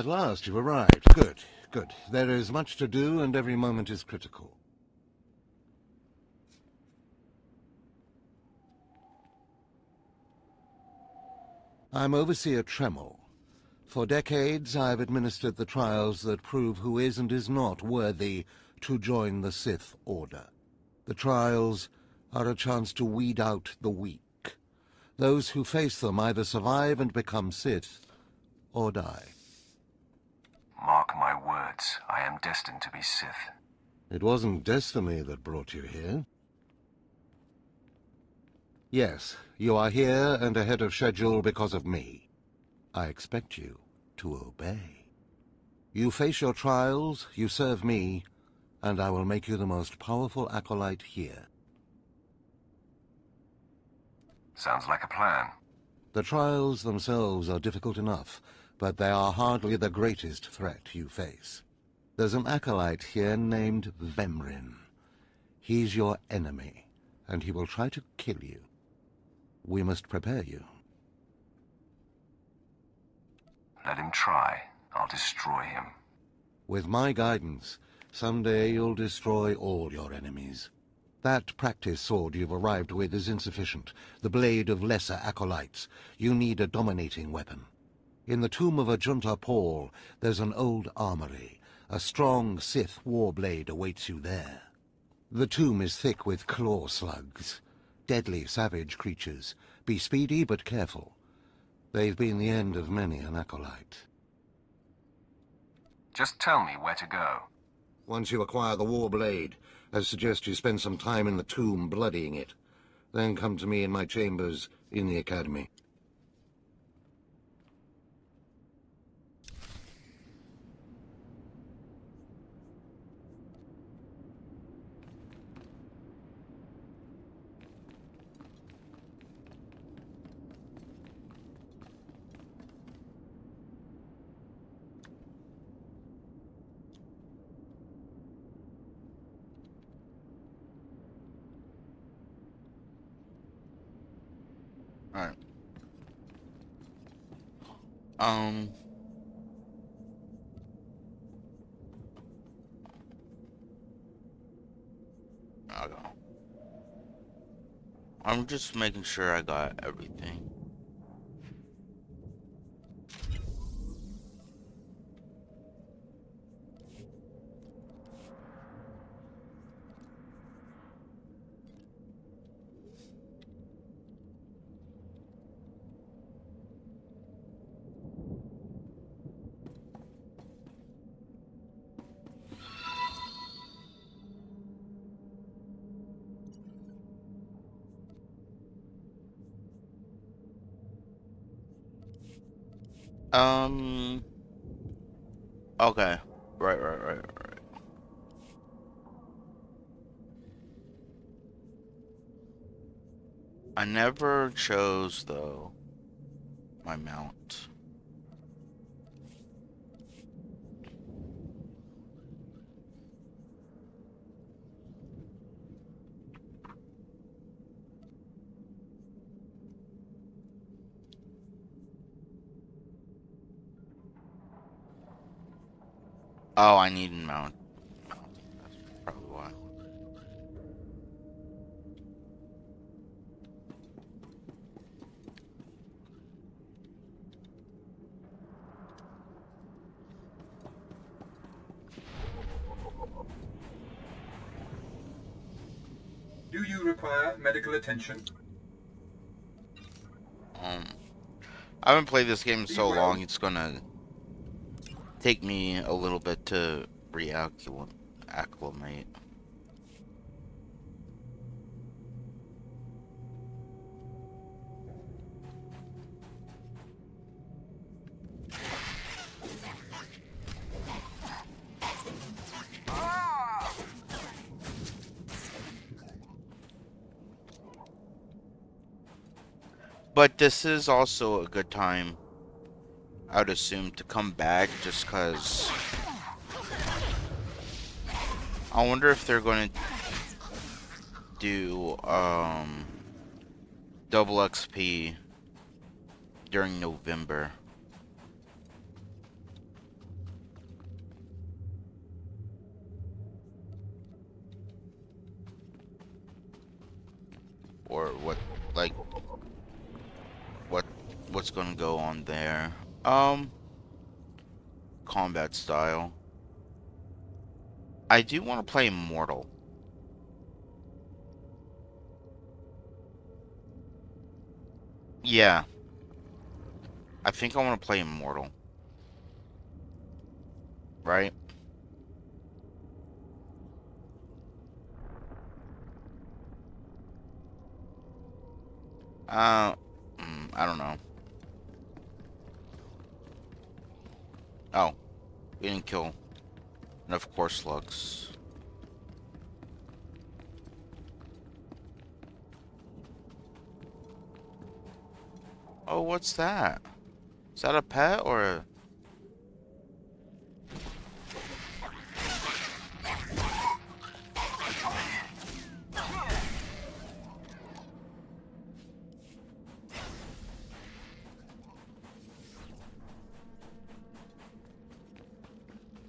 At last you've arrived. Good, good. There is much to do, and every moment is critical. I'm Overseer Tremel. For decades, I've administered the trials that prove who is and is not worthy to join the Sith Order. The trials are a chance to weed out the weak. Those who face them either survive and become Sith, or die. Mark my words, I am destined to be Sith. It wasn't destiny that brought you here. Yes, you are here and ahead of schedule because of me. I expect you to obey. You face your trials, you serve me, and I will make you the most powerful acolyte here. Sounds like a plan. The trials themselves are difficult enough, but they are hardly the greatest threat you face. There's an acolyte here named Vemrin. He's your enemy, and he will try to kill you. We must prepare you. Let him try. I'll destroy him. With my guidance, someday you'll destroy all your enemies. That practice sword you've arrived with is insufficient. The blade of lesser acolytes. You need a dominating weapon. In the tomb of Ajunta Paul, there's an old armory. A strong Sith warblade awaits you there. The tomb is thick with claw slugs. Deadly, savage creatures. Be speedy but careful. They've been the end of many an acolyte. Just tell me where to go. Once you acquire the warblade, I suggest you spend some time in the tomb bloodying it. Then come to me in my chambers in the academy. Alright. I'll go. I'm just making sure I got everything. Okay. Right. I never chose, though, my mount. Oh, I need a mount. That's probably why. Do you require medical attention? I haven't played this game in so Be well. long, it's gonna take me a little bit to acclimate. But this is also a good time, I would assume, to come back just because I wonder if they're going to do double XP during November. what, like, what, what's gonna go on there. Combat style. I do want to play Immortal. Yeah. I think I want to play Immortal. Right? Uh, I don't know. Oh, we didn't kill enough core slugs. Oh, what's that? Is that a pet or a...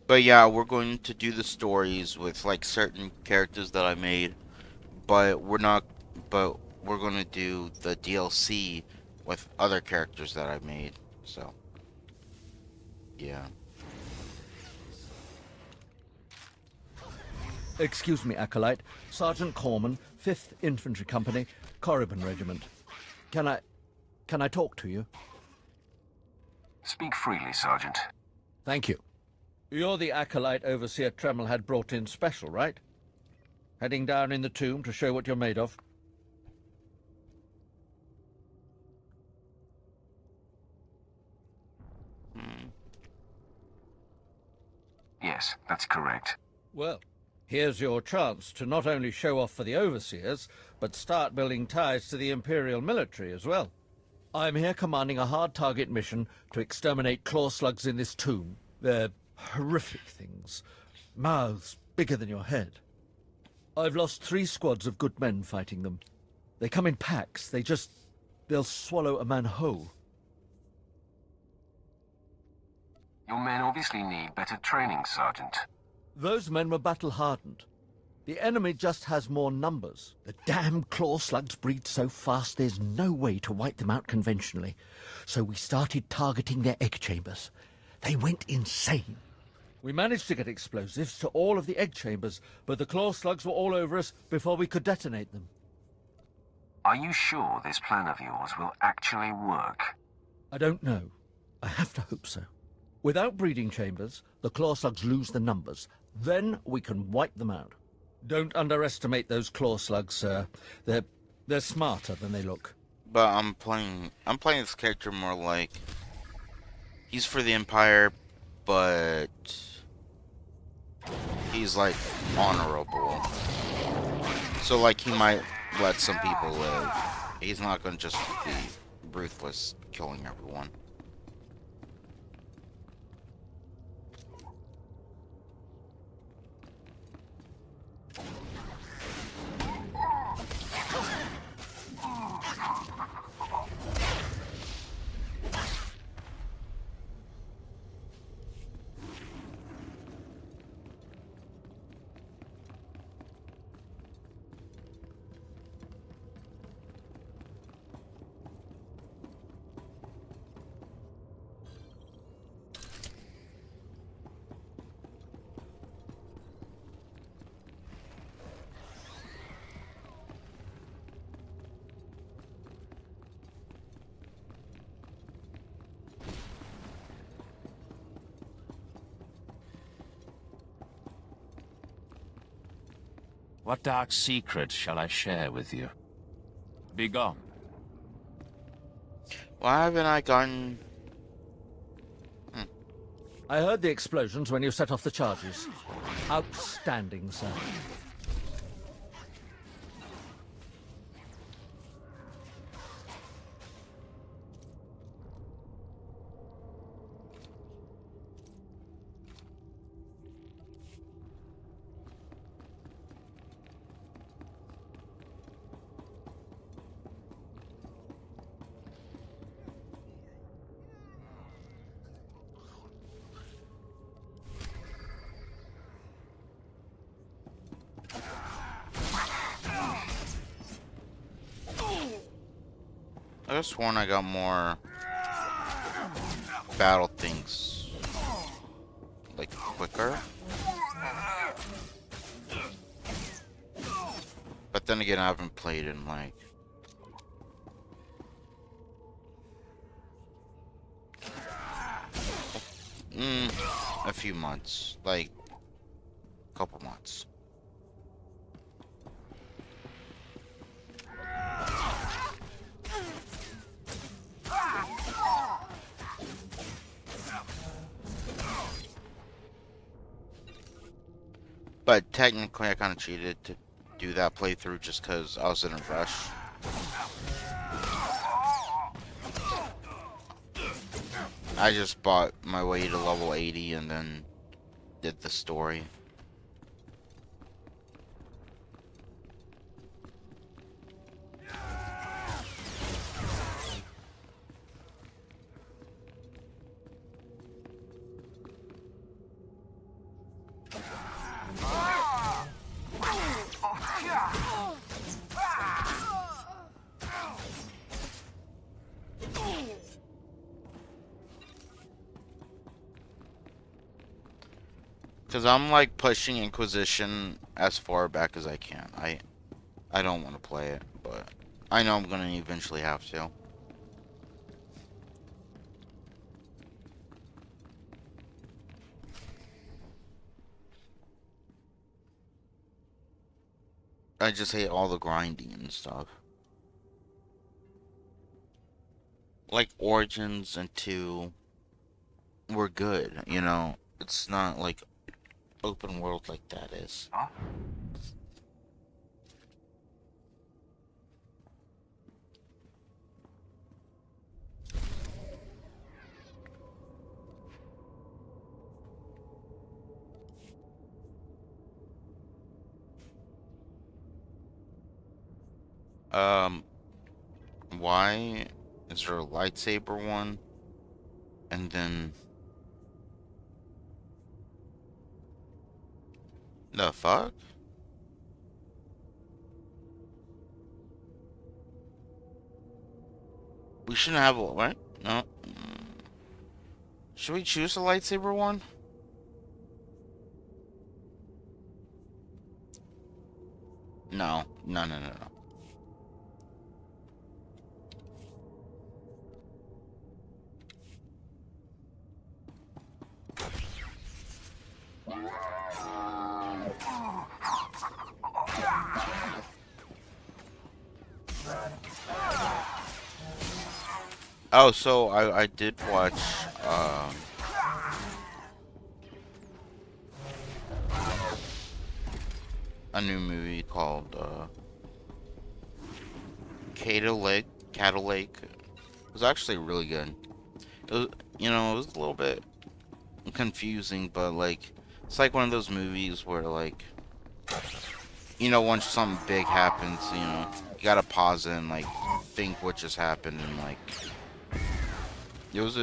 But yeah, we're going to do the stories with like certain characters that I made, but we're going to do the DLC with other characters that I made. So, yeah. Excuse me, Acolyte. Sergeant Corman, 5th Infantry Company, Corriban Regiment. Can I talk to you? Speak freely, Sergeant. Thank you. You're the Acolyte Overseer Tremel had brought in special, right? Heading down in the tomb to show what you're made of? Yes, that's correct. Well, here's your chance to not only show off for the Overseers, but start building ties to the Imperial military as well. I'm here commanding a hard target mission to exterminate claw slugs in this tomb. They're horrific things. Mouths bigger than your head. I've lost 3 squads of good men fighting them. They come in packs. They'll swallow a man whole. Your men obviously need better training, Sergeant. Those men were battle-hardened. The enemy just has more numbers. The damn claw slugs breed so fast there's no way to wipe them out conventionally. So we started targeting their egg chambers. They went insane. We managed to get explosives to all of the egg chambers, but the claw slugs were all over us before we could detonate them. Are you sure this plan of yours will actually work? I don't know. I have to hope so. Without breeding chambers, the claw slugs lose the numbers. Then we can wipe them out. Don't underestimate those claw slugs, sir. They're smarter than they look. But I'm playing this character more like he's for the Empire, but he's like honorable. So like he might let some people live. He's not gonna just be ruthless, killing everyone. What dark secret shall I share with you? Begone. Why haven't I gotten... I heard the explosions when you set off the charges. Outstanding, sir. I just sworn I got more battle things, like, quicker. But then again, I haven't played in, like... a few months. Like, a couple months. But technically, I kind of cheated to do that playthrough just because I was in a rush. I just bought my way to level 80 and then did the story. Because I'm like pushing Inquisition as far back as I can. I don't want to play it, but I know I'm going to eventually have to. I just hate all the grinding and stuff. Like Origins and 2 were good, you know. It's not like open world like that is. Huh? Why is there a lightsaber one? And then... The fuck? We shouldn't have a... What? No. Should we choose a lightsaber one? No. No, no, no, no. Oh, so I did watch a new movie called Cattle Lake. It was actually really good. It was, you know, it was a little bit confusing, but like it's like one of those movies where like, you know, once something big happens, you know, you gotta pause it and like think what just happened, and like it was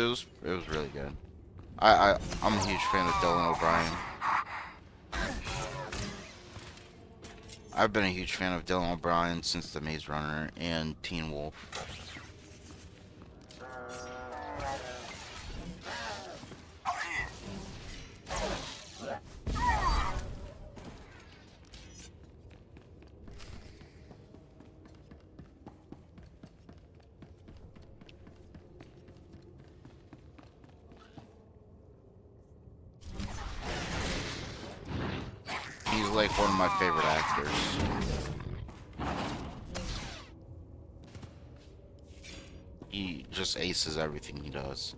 really good. I'm a huge fan of Dylan O'Brien. I've been a huge fan of Dylan O'Brien since The Maze Runner and Teen Wolf. He's like one of my favorite actors. He just aces everything he does.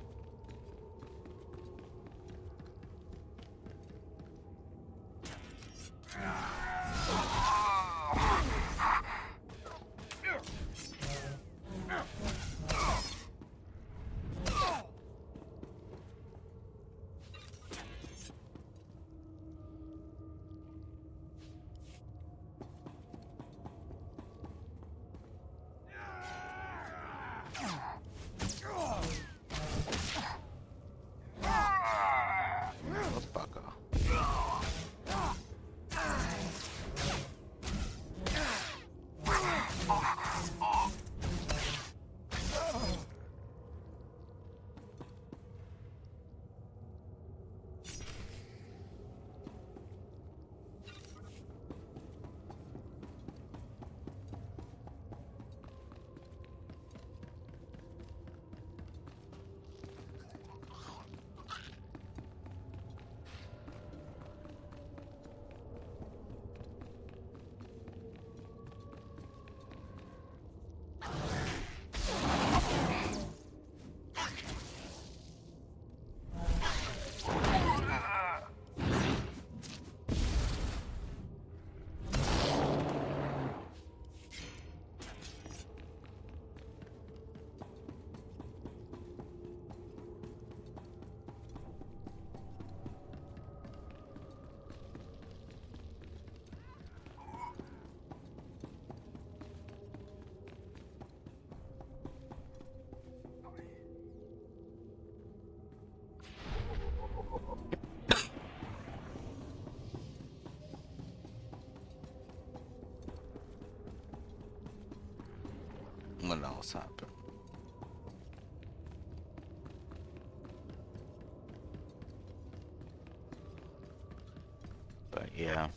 what else happened. But yeah.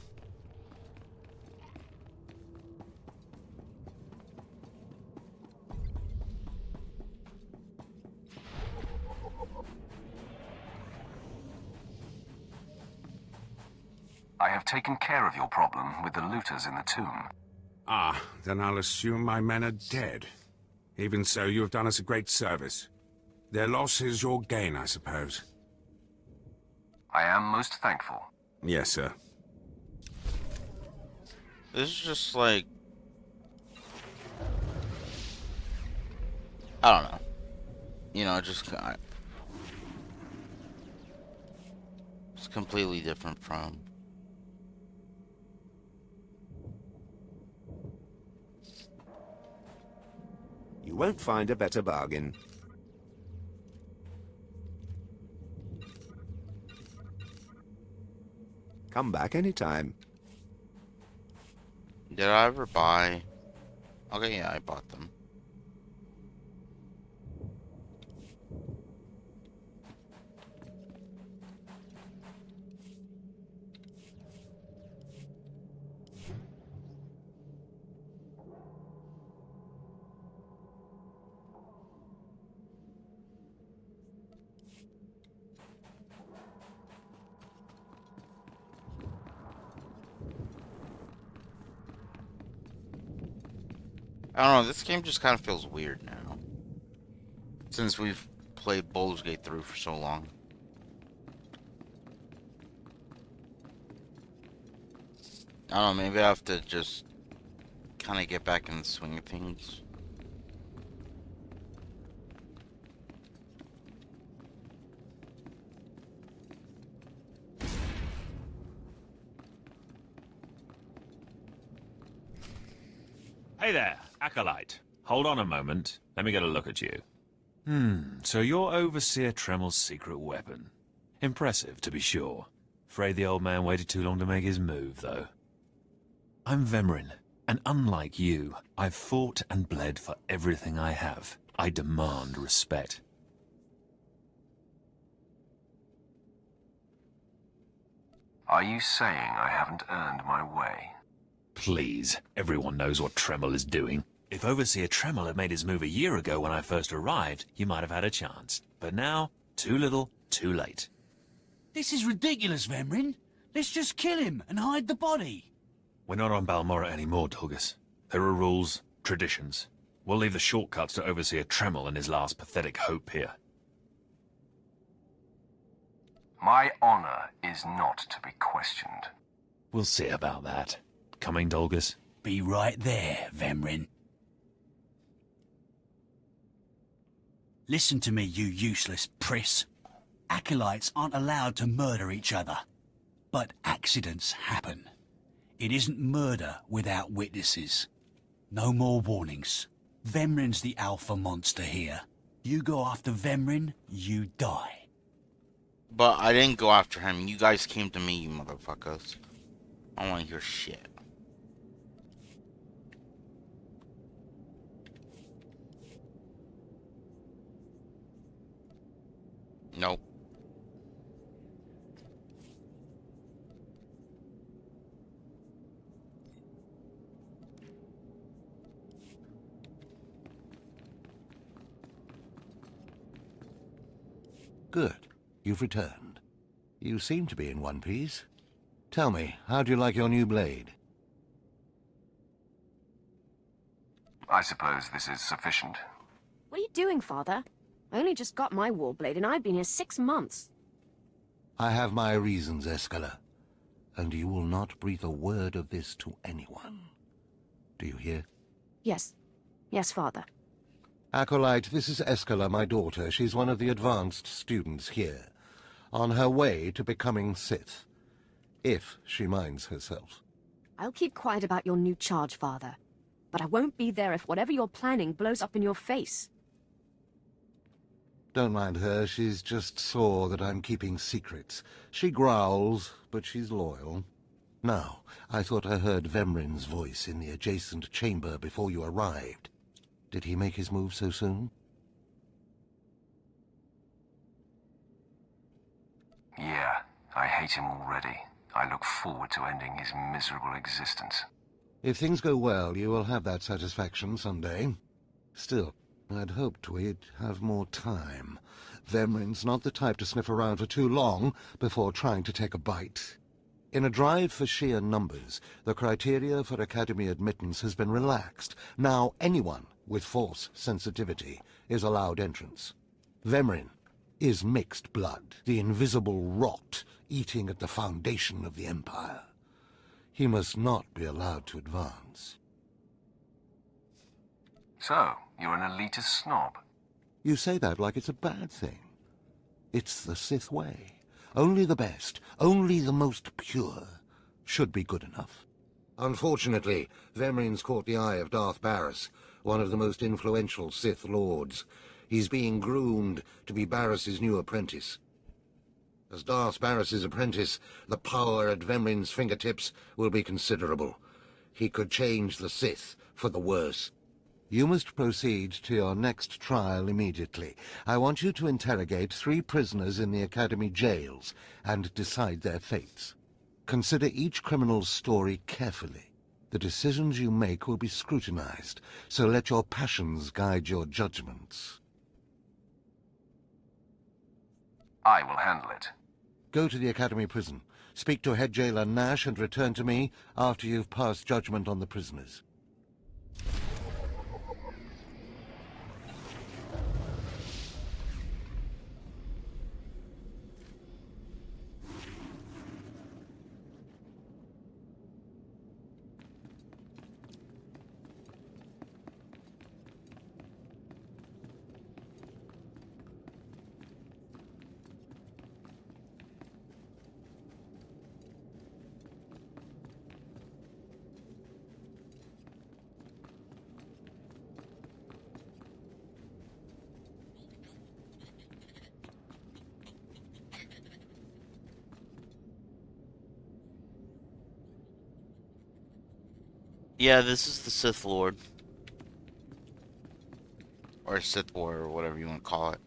I have taken care of your problem with the looters in the tomb. Ah, then I'll assume my men are dead. Even so, you have done us a great service. Their loss is your gain, I suppose. I am most thankful. Yes, sir. This is just like... I don't know. You know, just... It's completely different from... You won't find a better bargain. Come back anytime. Did I ever buy... Okay, yeah, I bought them. I don't know, this game just kind of feels weird now. Since we've played Baldur's Gate through for so long. I don't know, maybe I have to just kind of get back in the swing of things. Hey there, Acolyte. Hold on a moment. Let me get a look at you. So you're Overseer Tremel's secret weapon. Impressive, to be sure. Afraid the old man waited too long to make his move, though. I'm Vemrin, and unlike you, I've fought and bled for everything I have. I demand respect. Are you saying I haven't earned my way? Please, everyone knows what Tremel is doing. If Overseer Tremel had made his move a year ago when I first arrived, you might have had a chance. But now, too little, too late. This is ridiculous, Vemrin. Let's just kill him and hide the body. We're not on Balmorra anymore, Dolgus. There are rules, traditions. We'll leave the shortcuts to Overseer Tremel and his last pathetic hope here. My honor is not to be questioned. We'll see about that. Coming, Dolgus? Be right there, Vemrin. Listen to me, you useless priss. Acolytes aren't allowed to murder each other. But accidents happen. It isn't murder without witnesses. No more warnings. Vemrin's the alpha monster here. You go after Vemrin, you die. But I didn't go after him. You guys came to me, you motherfuckers. I don't want to hear shit. Nope. Good. You've returned. You seem to be in one piece. Tell me, how do you like your new blade? I suppose this is sufficient. What are you doing, Father? I only just got my warblade, and I've been here 6 months. I have my reasons, Escala. And you will not breathe a word of this to anyone. Do you hear? Yes. Yes, Father. Acolyte, this is Escala, my daughter. She's one of the advanced students here. On her way to becoming Sith. If she minds herself. I'll keep quiet about your new charge, Father. But I won't be there if whatever you're planning blows up in your face. Don't mind her, she's just sore that I'm keeping secrets. She growls, but she's loyal. Now, I thought I heard Vemrin's voice in the adjacent chamber before you arrived. Did he make his move so soon? Yeah, I hate him already. I look forward to ending his miserable existence. If things go well, you will have that satisfaction someday. Still, I'd hoped we'd have more time. Vemrin's not the type to sniff around for too long before trying to take a bite. In a drive for sheer numbers, the criteria for Academy admittance has been relaxed. Now anyone with Force sensitivity is allowed entrance. Vemrin is mixed blood, the invisible rot eating at the foundation of the Empire. He must not be allowed to advance. So, you're an elitist snob? You say that like it's a bad thing. It's the Sith way. Only the best, only the most pure, should be good enough. Unfortunately, Vemrin's caught the eye of Darth Barris, one of the most influential Sith Lords. He's being groomed to be Barris's new apprentice. As Darth Barris's apprentice, the power at Vemrin's fingertips will be considerable. He could change the Sith for the worse. You must proceed to your next trial immediately. I want you to interrogate 3 prisoners in the Academy jails and decide their fates. Consider each criminal's story carefully. The decisions you make will be scrutinized, so let your passions guide your judgments. I will handle it. Go to the Academy prison. Speak to head jailer Nash and return to me after you've passed judgment on the prisoners. Yeah, this is the Sith Lord. Or Sith War, or whatever you want to call it.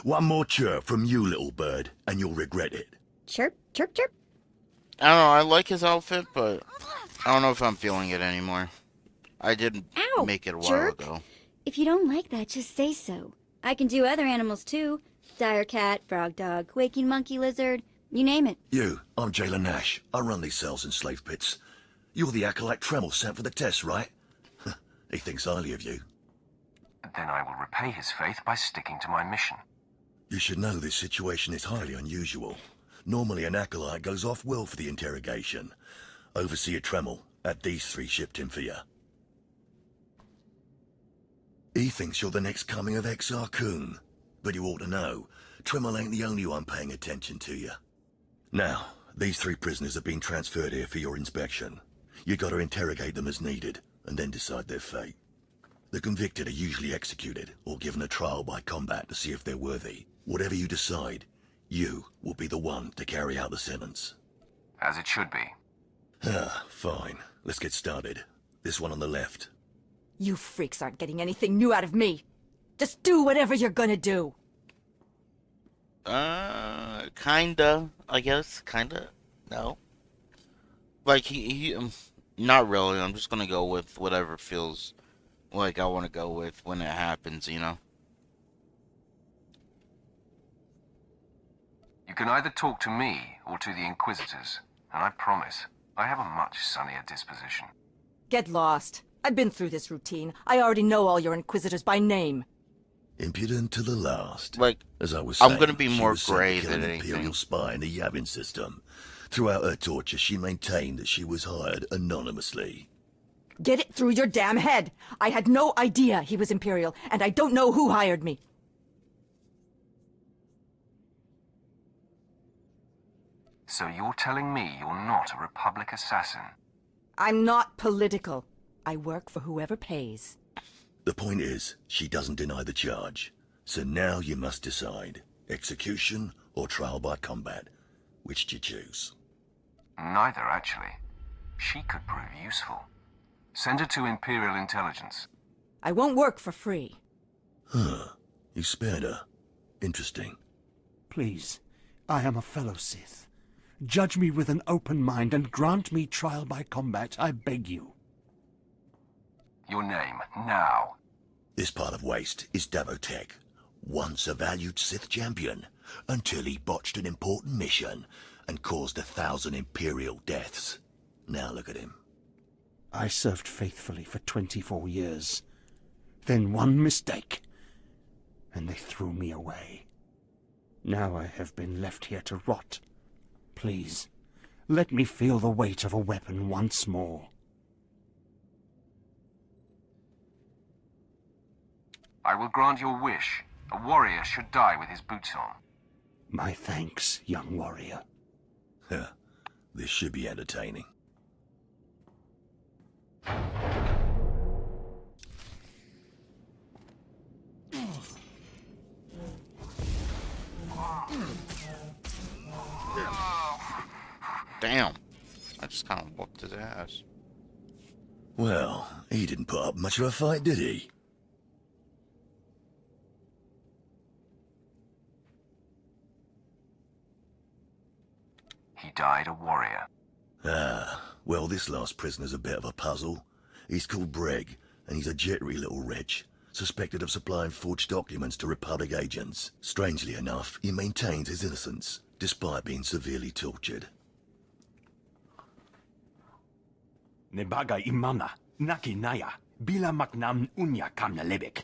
One more chirp from you, little bird, and you'll regret it. Chirp, chirp, chirp. I don't know, I like his outfit, but I don't know if I'm feeling it anymore. I did make it a while jerk. ago. If you don't like that, just say so. I can do other animals too. Dire cat, frog dog, quaking monkey lizard, you name it. You, I'm Jailer Nash. I run these cells and slave pits. You're the acolyte Tremel sent for the test, right? He thinks highly of you. Then I will repay his faith by sticking to my mission. You should know this situation is highly unusual. Normally an acolyte goes off-world for the interrogation. Overseer Tremel had these 3 shipped in for you. He thinks you're the next coming of Exar Kun. But you ought to know, Tremel ain't the only one paying attention to you. Now, these 3 prisoners have been transferred here for your inspection. You gotta interrogate them as needed, and then decide their fate. The convicted are usually executed, or given a trial by combat to see if they're worthy. Whatever you decide, you will be the one to carry out the sentence. As it should be. Fine. Let's get started. This one on the left. You freaks aren't getting anything new out of me. Just do whatever you're gonna do. Kinda, I guess. Kinda. No. Like, not really. I'm just gonna go with whatever feels like I want to go with when it happens, you know? You can either talk to me or to the Inquisitors, and I promise, I have a much sunnier disposition. Get lost. I've been through this routine. I already know all your Inquisitors by name. Impudent to the last. Like, as I was saying, I'm gonna be she more was sent to grey kill than an anything. Imperial spy in the Yavin system. Throughout her torture, she maintained that she was hired anonymously. Get it through your damn head. I had no idea he was Imperial, and I don't know who hired me. So you're telling me you're not a Republic assassin? I'm not political. I work for whoever pays. The point is, she doesn't deny the charge. So now you must decide. Execution or trial by combat. Which do you choose? Neither, actually. She could prove useful. Send her to Imperial Intelligence. I won't work for free. Huh. You spared her. Interesting. Please, I am a fellow Sith. Judge me with an open mind and grant me trial by combat, I beg you. Your name, now. This part of Waste is Davotech, once a valued Sith champion, until he botched an important mission and caused 1,000 Imperial deaths. Now look at him. I served faithfully for 24 years. Then one mistake, and they threw me away. Now I have been left here to rot. Please, let me feel the weight of a weapon once more. I will grant your wish. A warrior should die with his boots on. My thanks, young warrior. Huh. This should be entertaining. Damn. I just kind of whooped his ass. Well, he didn't put up much of a fight, did he? He died a warrior. Ah, well, this last prisoner's a bit of a puzzle. He's called Breg, and he's a jittery little wretch, suspected of supplying forged documents to Republic agents. Strangely enough, he maintains his innocence, despite being severely tortured. Nebaga imana, naki naya, bila maknam unya kamna lebek.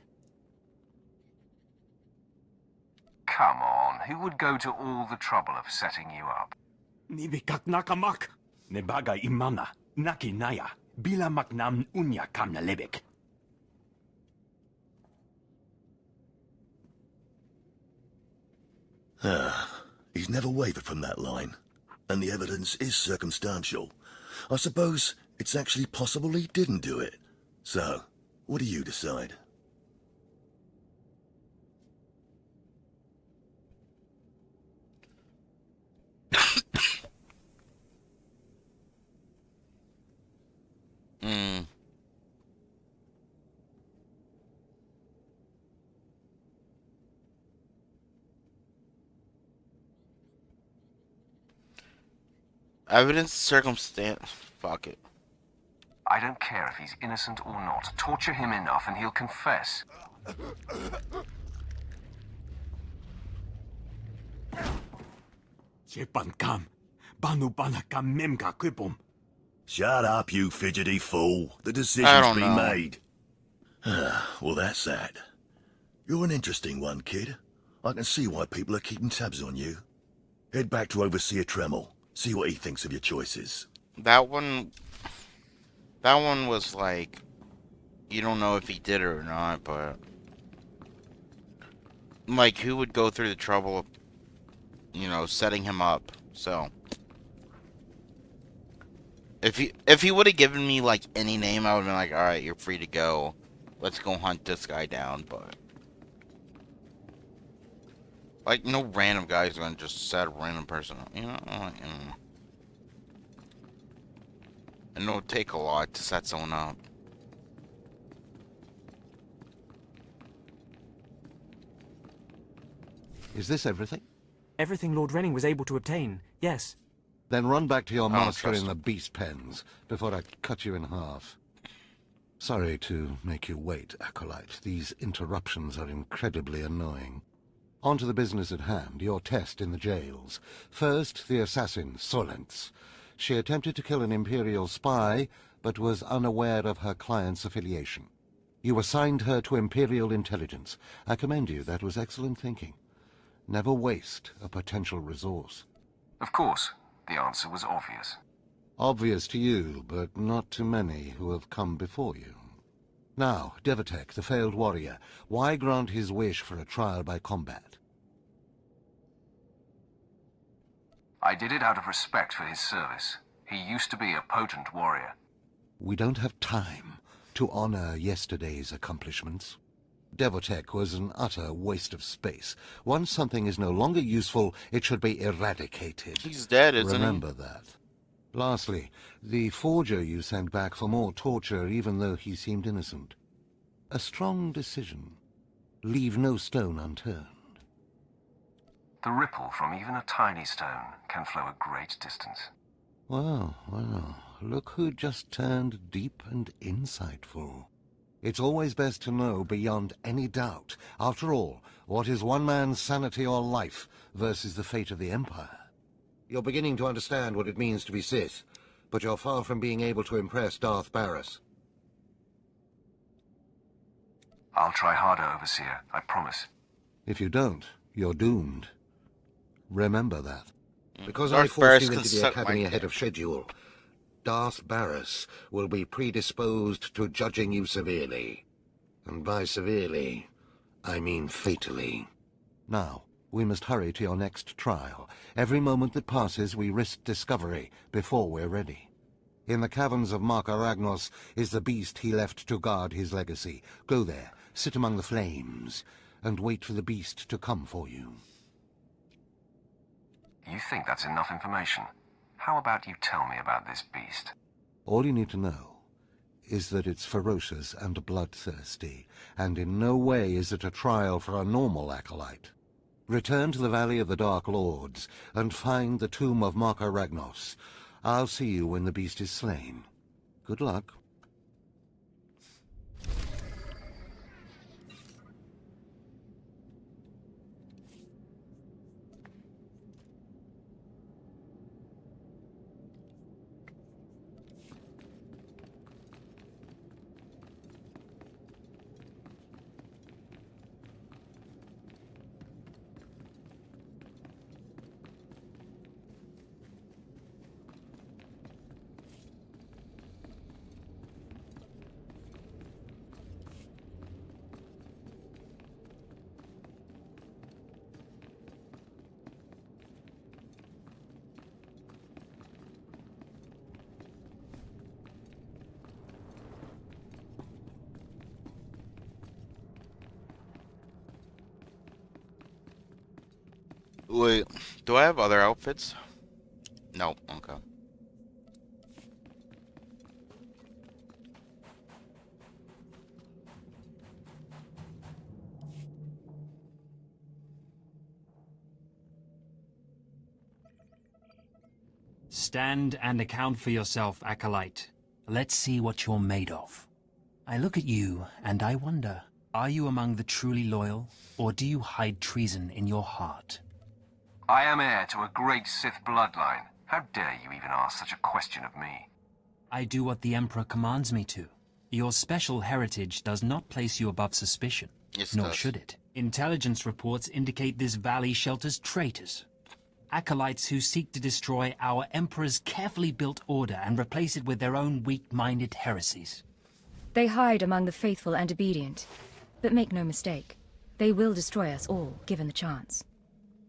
Come on, who would go to all the trouble of setting you up? Nibikak nakamak, nebaga imana, naki naya, bila maknam unya kamna lebek. Ah, he's never wavered from that line, and the evidence is circumstantial. I suppose it's actually possible he didn't do it. So, what do you decide? Evidence circumstance. Fuck it. I don't care if he's innocent or not. Torture him enough and he'll confess. Shut up, you fidgety fool. The decision's been know. made. Well, that's that. You're an interesting one, kid. I can see why people are keeping tabs on you. Head back to Overseer Tremel. See what he thinks of your choices. That one was like, you don't know if he did it or not, but like, who would go through the trouble of, you know, setting him up? So if he would have given me like any name, I would have been like, all right, you're free to go. Let's go hunt this guy down. But like, no random guy's gonna just set a random person up, you know? Like, and it would take a lot to set someone up. Is this everything? Everything Lord Renning was able to obtain, yes. Then run back to your I don't master trust in the him. beast pens before I cut you in half. Sorry to make you wait, Acolyte. These interruptions are incredibly annoying. On to the business at hand, your test in the jails. First, the assassin, Solence. She attempted to kill an Imperial spy, but was unaware of her client's affiliation. You assigned her to Imperial Intelligence. I commend you. That was excellent thinking. Never waste a potential resource. Of course, the answer was obvious. Obvious to you, but not to many who have come before you. Now, Devotech, the failed warrior, why grant his wish for a trial by combat? I did it out of respect for his service. He used to be a potent warrior. We don't have time to honor yesterday's accomplishments. Devotech was an utter waste of space. Once something is no longer useful, it should be eradicated. He's dead, isn't he? Remember that. Lastly, the forger you sent back for more torture even though he seemed innocent. A strong decision. Leave no stone unturned. The ripple from even a tiny stone can flow a great distance. Well, well, look who just turned deep and insightful. It's always best to know beyond any doubt. After all, what is one man's sanity or life versus the fate of the Empire? You're beginning to understand what it means to be Sith, but you're far from being able to impress Darth Barris. I'll try harder, Overseer, I promise. If you don't, you're doomed. Remember that. Because I Darth forced Barris you can into the suck Academy my ahead dick. of schedule, Darth Barris will be predisposed to judging you severely. And by severely, I mean fatally. Now, we must hurry to your next trial. Every moment that passes, we risk discovery before we're ready. In the caverns of Mark Aragnos is the beast he left to guard his legacy. Go there, sit among the flames, and wait for the beast to come for you. You think that's enough information? How about you tell me about this beast? All you need to know is that it's ferocious and bloodthirsty, and in no way is it a trial for a normal acolyte. Return to the Valley of the Dark Lords and find the tomb of Mark Aragnos. I'll see you when the beast is slain. Good luck. Wait, do I have other outfits? No, okay. Stand and account for yourself, Acolyte. Let's see what you're made of. I look at you and I wonder, are you among the truly loyal, or do you hide treason in your heart? I am heir to a great Sith bloodline. How dare you even ask such a question of me? I do what the Emperor commands me to. Your special heritage does not place you above suspicion. Yes, it nor does. should it. Intelligence reports indicate this valley shelters traitors. Acolytes who seek to destroy our Emperor's carefully built order and replace it with their own weak-minded heresies. They hide among the faithful and obedient. But make no mistake, they will destroy us all, given the chance.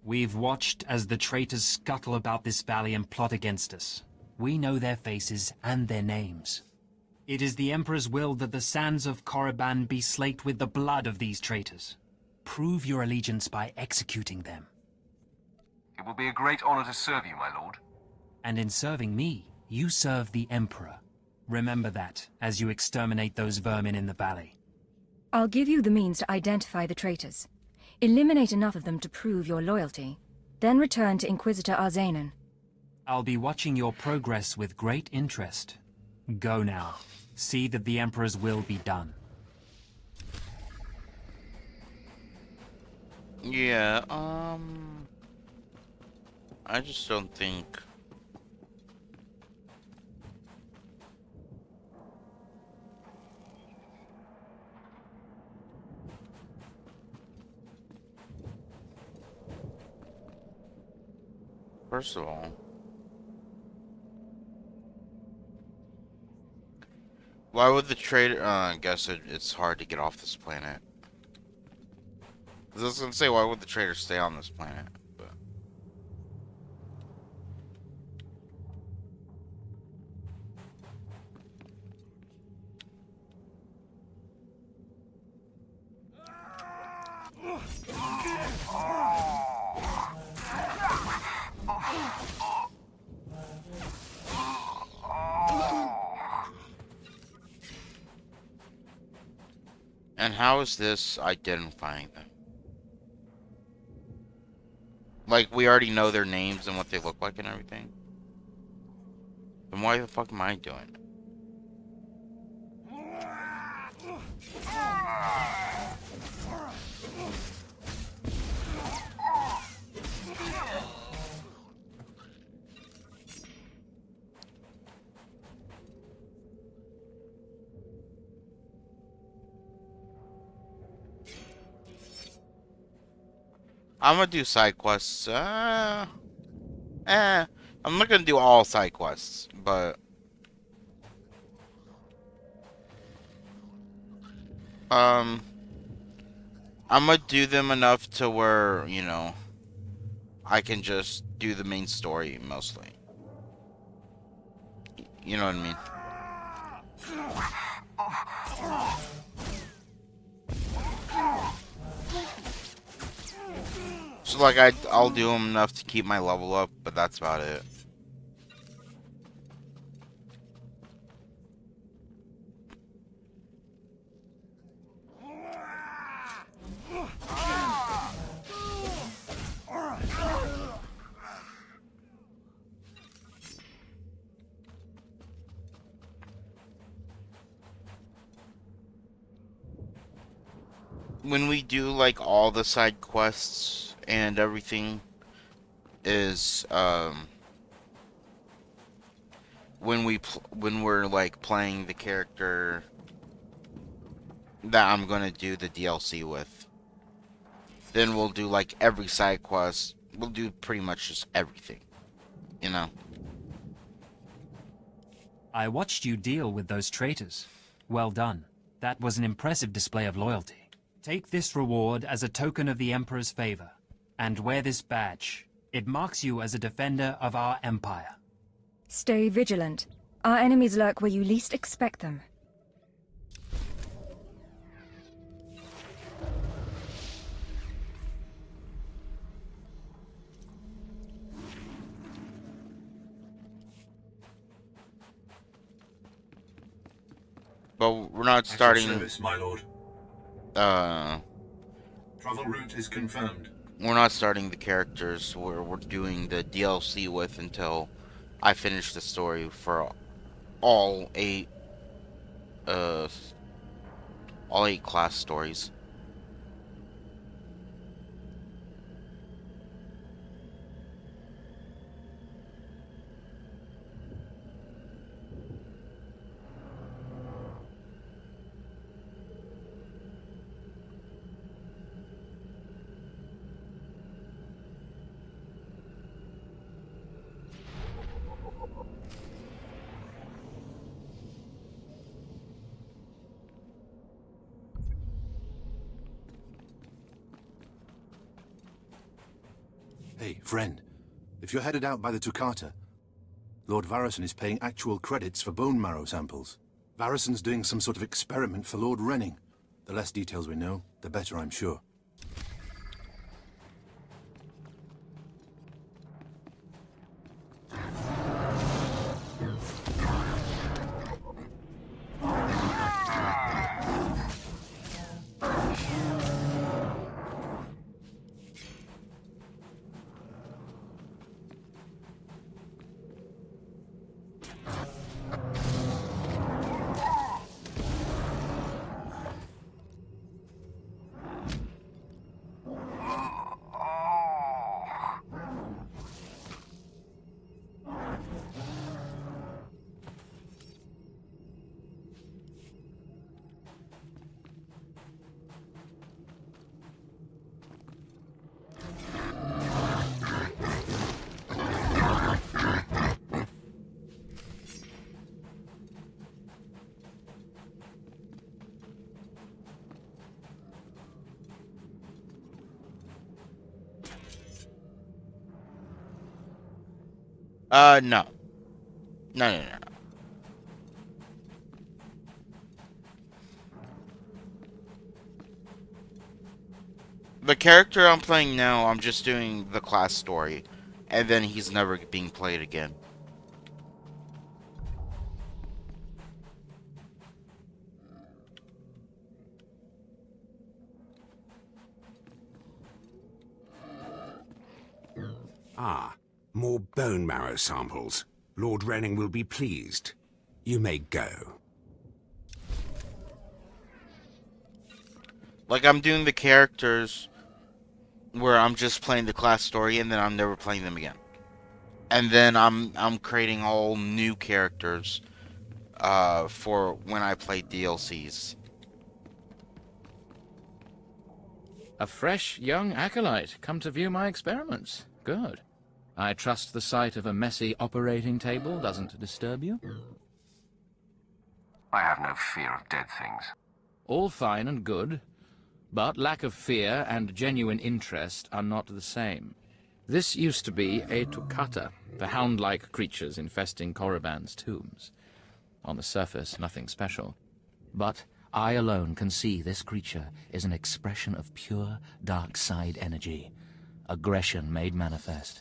We've watched as the traitors scuttle about this valley and plot against us. We know their faces and their names. It is the Emperor's will that the sands of Korriban be slaked with the blood of these traitors. Prove your allegiance by executing them. It will be a great honor to serve you, my lord. And in serving me, you serve the Emperor. Remember that, as you exterminate those vermin in the valley. I'll give you the means to identify the traitors. Eliminate enough of them to prove your loyalty. Then return to Inquisitor Arzanan. I'll be watching your progress with great interest. Go now. See that the Emperor's will be done. Yeah, I just don't think... First of all... Why would the trader... I guess it's hard to get off this planet. I was gonna say, why would the trader stay on this planet? But... And how is this identifying them? Like, we already know their names and what they look like and everything. Then why the fuck am I doing it? I'm gonna do side quests. I'm not gonna do all side quests, but I'm gonna do them enough to where, you know, I can just do the main story mostly. You know what I mean? So like I'll do them enough to keep my level up, but that's about it. When we do like all the side quests and everything is when we're like playing the character that I'm gonna do the DLC with, then we'll do like every side quest. We'll do pretty much just everything, you know. I watched you deal with those traitors. Well done. That was an impressive display of loyalty. Take this reward as a token of the Emperor's favor, and wear this badge. It marks you as a defender of our empire. Stay vigilant. Our enemies lurk where you least expect them. But we're not At your starting. service, my lord. Travel route is confirmed. We're not starting the characters we're doing the DLC with until I finish the story for all 8 class stories. Hey, friend. If you're headed out by the Toccata, Lord Varison is paying actual credits for bone marrow samples. Varison's doing some sort of experiment for Lord Renning. The less details we know, the better, I'm sure. No. No. The character I'm playing now, I'm just doing the class story, and then he's never being played again. Ah, more bone marrow samples. Lord Renning will be pleased. You may go. Like, I'm doing the characters where I'm just playing the class story and then I'm never playing them again. And then I'm creating all new characters for when I play DLCs. A fresh young acolyte come to view my experiments. Good. I trust the sight of a messy operating table doesn't disturb you? I have no fear of dead things. All fine and good, but lack of fear and genuine interest are not the same. This used to be a Toccata, the hound-like creatures infesting Korriban's tombs. On the surface, nothing special. But I alone can see this creature is an expression of pure dark side energy, aggression made manifest.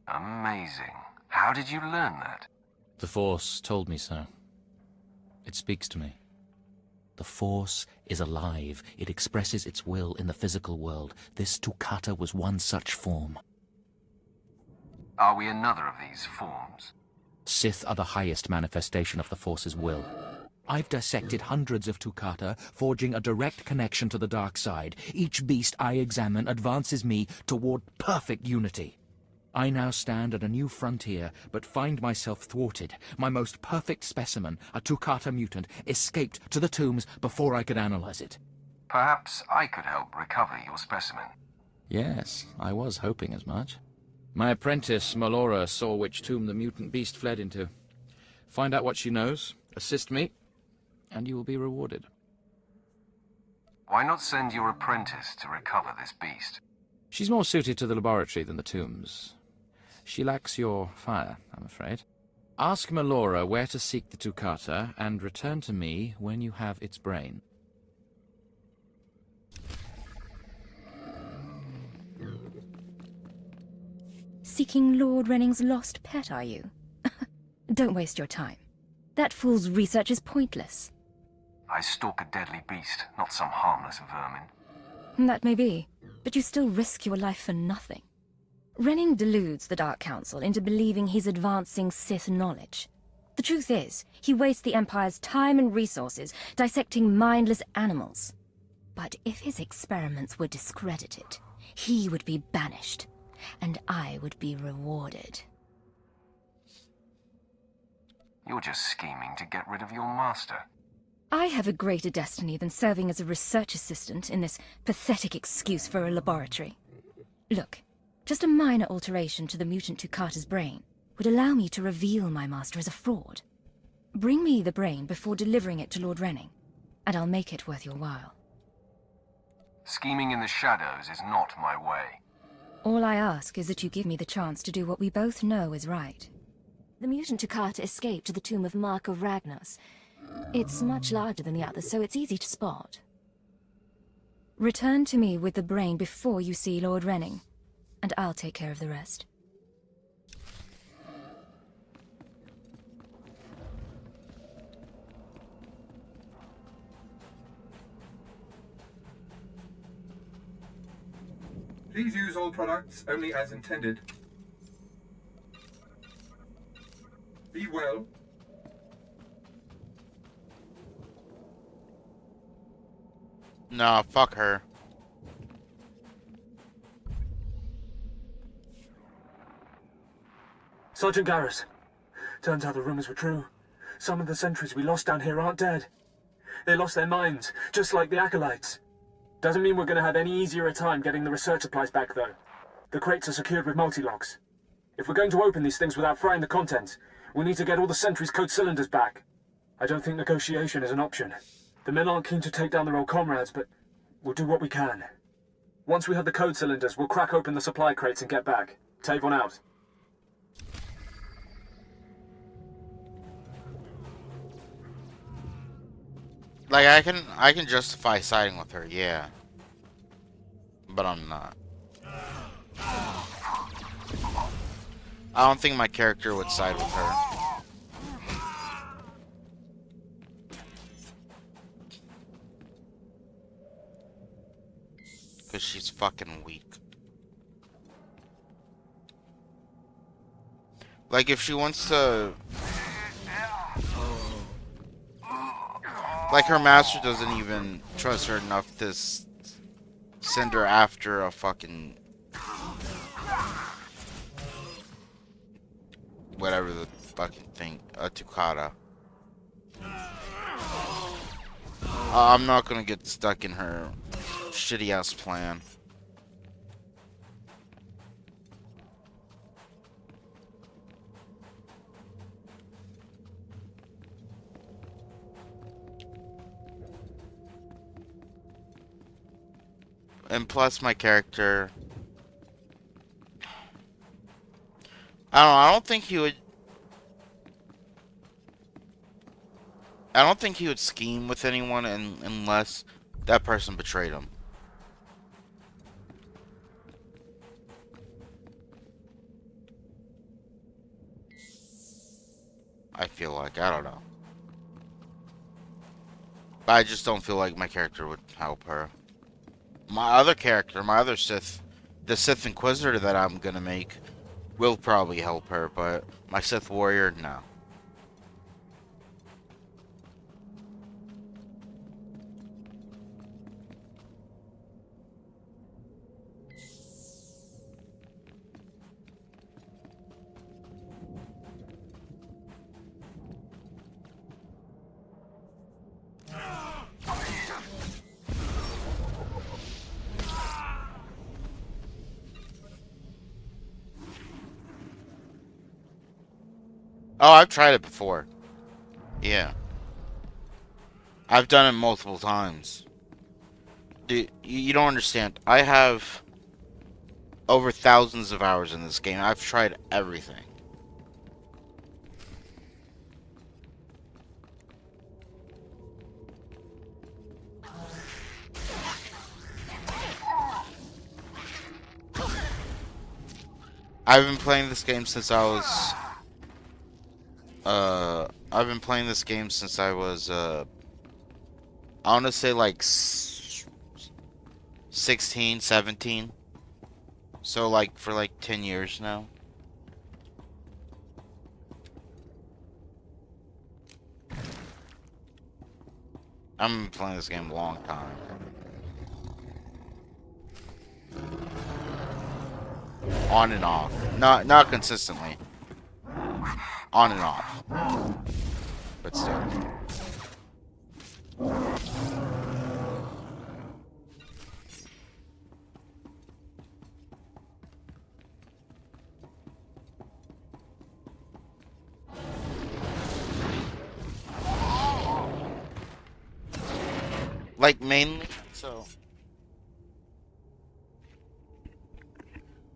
Amazing. How did you learn that? The Force told me so. It speaks to me. The Force is alive. It expresses its will in the physical world. This Toccata was one such form. Are we another of these forms? Sith are the highest manifestation of the Force's will. I've dissected hundreds of Toccata, forging a direct connection to the dark side. Each beast I examine advances me toward perfect unity. I now stand at a new frontier, but find myself thwarted. My most perfect specimen, a Toccata mutant, escaped to the tombs before I could analyze it. Perhaps I could help recover your specimen. Yes, I was hoping as much. My apprentice, Melora, saw which tomb the mutant beast fled into. Find out what she knows, assist me, and you will be rewarded. Why not send your apprentice to recover this beast? She's more suited to the laboratory than the tombs. She lacks your fire, I'm afraid. Ask Melora where to seek the Toccata, and return to me when you have its brain. Seeking Lord Renning's lost pet, are you? Don't waste your time. That fool's research is pointless. I stalk a deadly beast, not some harmless vermin. That may be, but you still risk your life for nothing. Renning deludes the Dark Council into believing he's advancing Sith knowledge. The truth is, he wastes the Empire's time and resources dissecting mindless animals. But if his experiments were discredited, he would be banished, and I would be rewarded. You're just scheming to get rid of your master. I have a greater destiny than serving as a research assistant in this pathetic excuse for a laboratory. Look, just a minor alteration to the mutant Toccata's brain would allow me to reveal my master as a fraud. Bring me the brain before delivering it to Lord Renning, and I'll make it worth your while. Scheming in the shadows is not my way. All I ask is that you give me the chance to do what we both know is right. The mutant Toccata escaped to the tomb of Mark of Ragnos. It's much larger than the others, so it's easy to spot. Return to me with the brain before you see Lord Renning, and I'll take care of the rest. Please use all products only as intended. Be well. Nah, fuck her. Sergeant Garrus. Turns out the rumors were true. Some of the sentries we lost down here aren't dead. They lost their minds, just like the Acolytes. Doesn't mean we're going to have any easier a time getting the research supplies back, though. The crates are secured with multi-locks. If we're going to open these things without frying the contents, we need to get all the sentries' code cylinders back. I don't think negotiation is an option. The men aren't keen to take down their old comrades, but we'll do what we can. Once we have the code cylinders, we'll crack open the supply crates and get back. Tavon out. Like, I can justify siding with her, yeah. But I'm not. I don't think my character would side with her. Because she's fucking weak. Like, if she wants to... Like, her master doesn't even trust her enough to send her after a fucking... whatever the fucking thing, a Tukata. I'm not gonna get stuck in her shitty ass plan. And plus my character, I don't think he would scheme with anyone unless that person betrayed him. I feel like, I don't know. But I just don't feel like my character would help her. My other character, my other Sith, the Sith Inquisitor that I'm gonna make, will probably help her, but my Sith Warrior, no. Oh, I've tried it before. Yeah. I've done it multiple times. Dude, you don't understand. I have over thousands of hours in this game. I've tried everything. I've been playing this game since I was... I've been playing this game since I was, I want to say like 16, 17. So like for like 10 years now. I've been playing this game a long time. On and off. Not consistently. On and off. But still. Like mainly,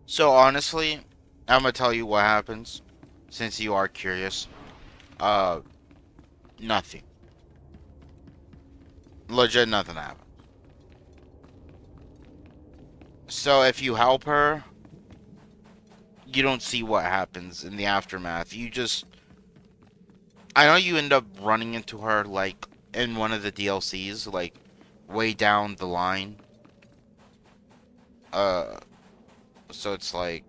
so honestly, I'm gonna tell you what happens, since you are curious. Nothing. Legit nothing happens. So if you help her, you don't see what happens in the aftermath. You just... I know you end up running into her, like, in one of the DLCs, like, way down the line. So it's like...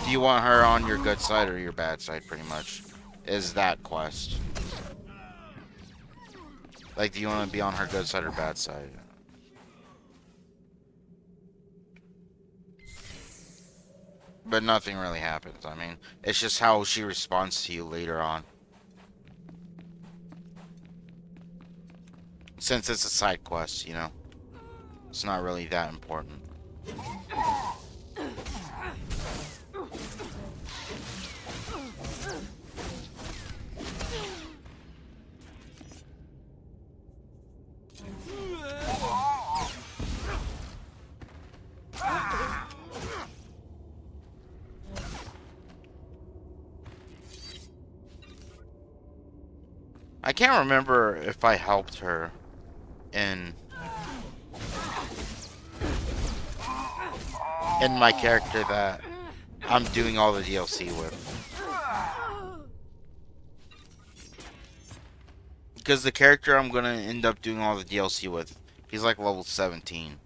Do you want her on your good side or your bad side, pretty much? Is that quest. Like, do you want to be on her good side or bad side? But nothing really happens. I mean, it's just how she responds to you later on. Since it's a side quest, you know? It's not really that important. I can't remember if I helped her in my character that I'm doing all the DLC with. Because the character I'm gonna end up doing all the DLC with, He's like level 17.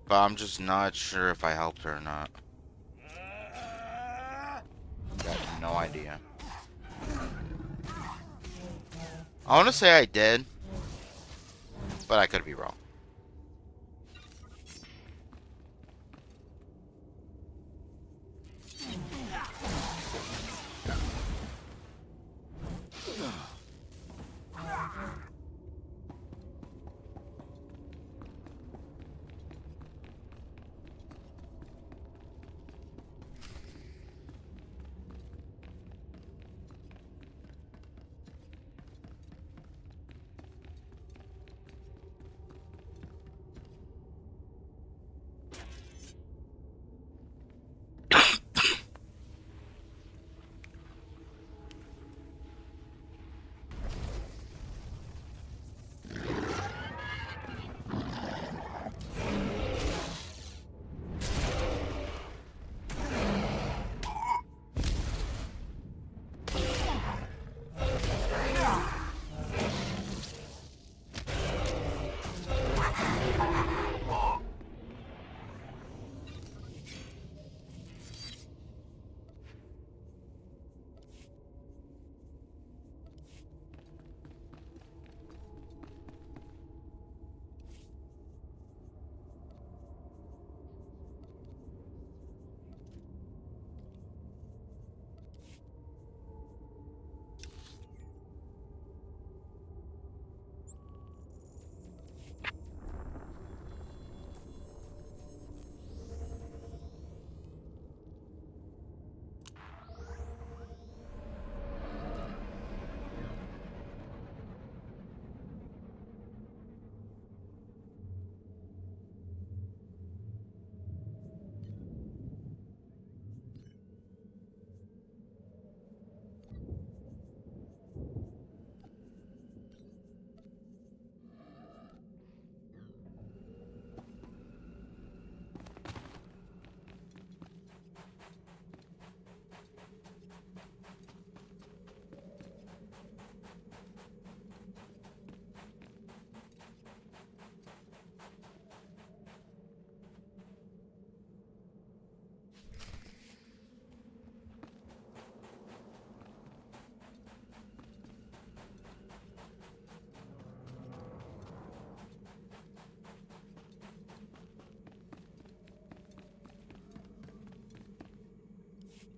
But I'm just not sure if I helped her or not. Got no idea. I want to say I did, but I could be wrong.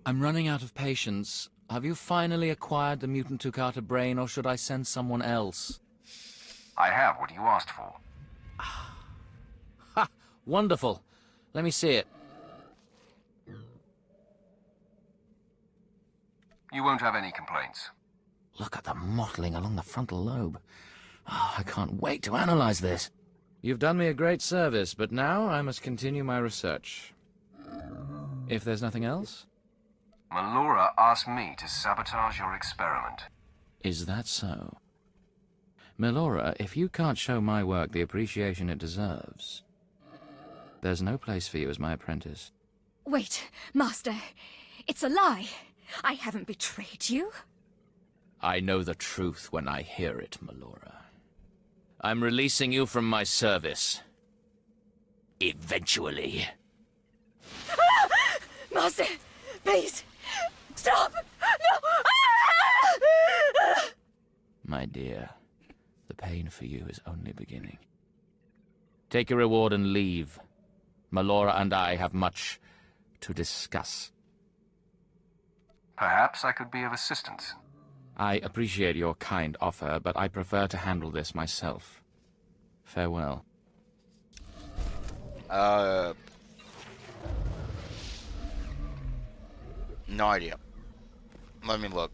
I'm running out of patience. Have you finally acquired the mutant Tukata brain, or should I send someone else? I have what you asked for. Ha! Wonderful. Let me see it. You won't have any complaints. Look at the mottling along the frontal lobe. Oh, I can't wait to analyze this. You've done me a great service, but now I must continue my research. If there's nothing else? Melora asked me to sabotage your experiment. Is that so? Melora, if you can't show my work the appreciation it deserves, there's no place for you as my apprentice. Wait, Master. It's a lie. I haven't betrayed you. I know the truth when I hear it, Melora. I'm releasing you from my service. Eventually. Master, please, stop! No! My dear, the pain for you is only beginning. Take your reward and leave. Melora and I have much to discuss. Perhaps I could be of assistance. I appreciate your kind offer, but I prefer to handle this myself. Farewell. No idea. Let me look.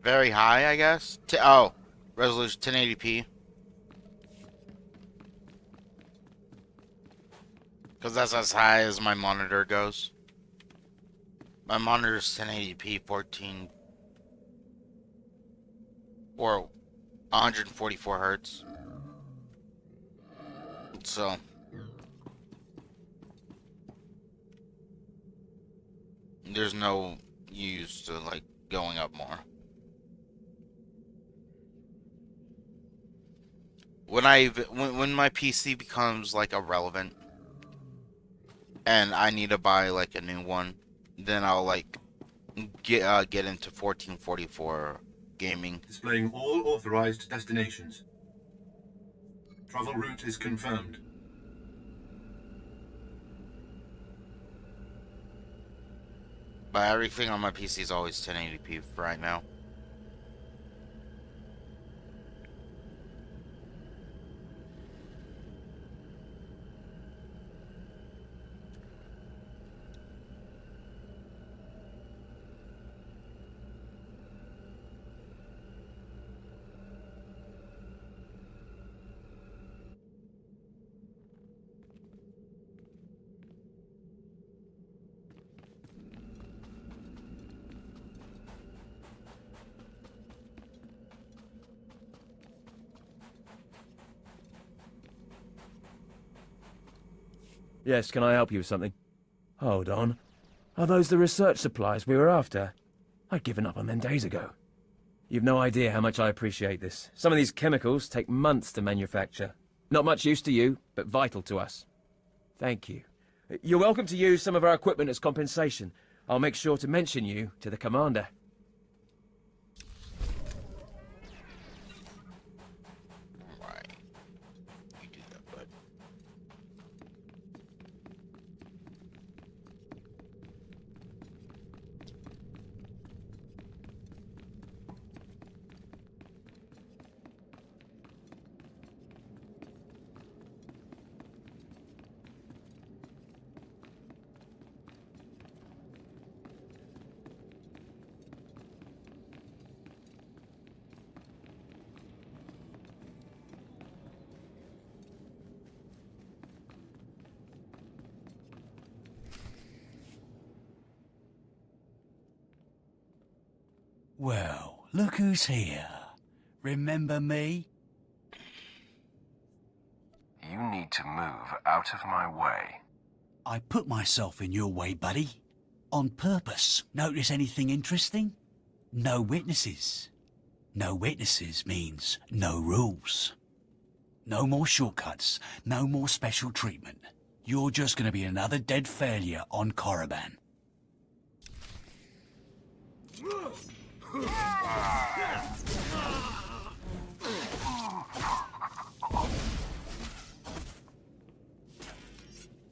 Very high, I guess. Oh, resolution 1080p. Because that's as high as my monitor goes. My monitor's 1080p 14 or 144 hertz. So there's no use to like going up more. When my PC becomes like irrelevant and I need to buy like a new one, then I'll like get into 1444 gaming. Displaying all authorized destinations. Travel route is confirmed. But everything on my PC is always 1080p for right now. Yes, can I help you with something? Hold on. Are those the research supplies we were after? I'd given up on them days ago. You've no idea how much I appreciate this. Some of these chemicals take months to manufacture. Not much use to you, but vital to us. Thank you. You're welcome to use some of our equipment as compensation. I'll make sure to mention you to the commander. Well, look who's here. Remember me? You need to move out of my way. I put myself in your way, buddy. On purpose. Notice anything interesting? No witnesses. No witnesses means no rules. No more shortcuts. No more special treatment. You're just gonna be another dead failure on Korriban.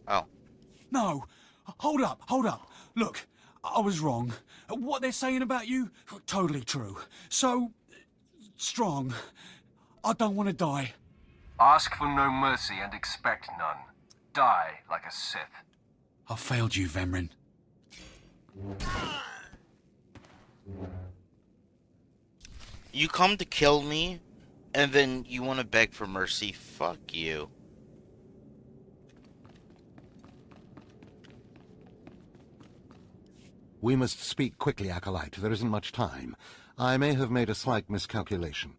Oh. No! Hold up! Look, I was wrong. What they're saying about you, totally true. So, strong. I don't want to die. Ask for no mercy and expect none. Die like a Sith. I failed you, Vemrin. You come to kill me, and then you want to beg for mercy? Fuck you. We must speak quickly, Acolyte. There isn't much time. I may have made a slight miscalculation.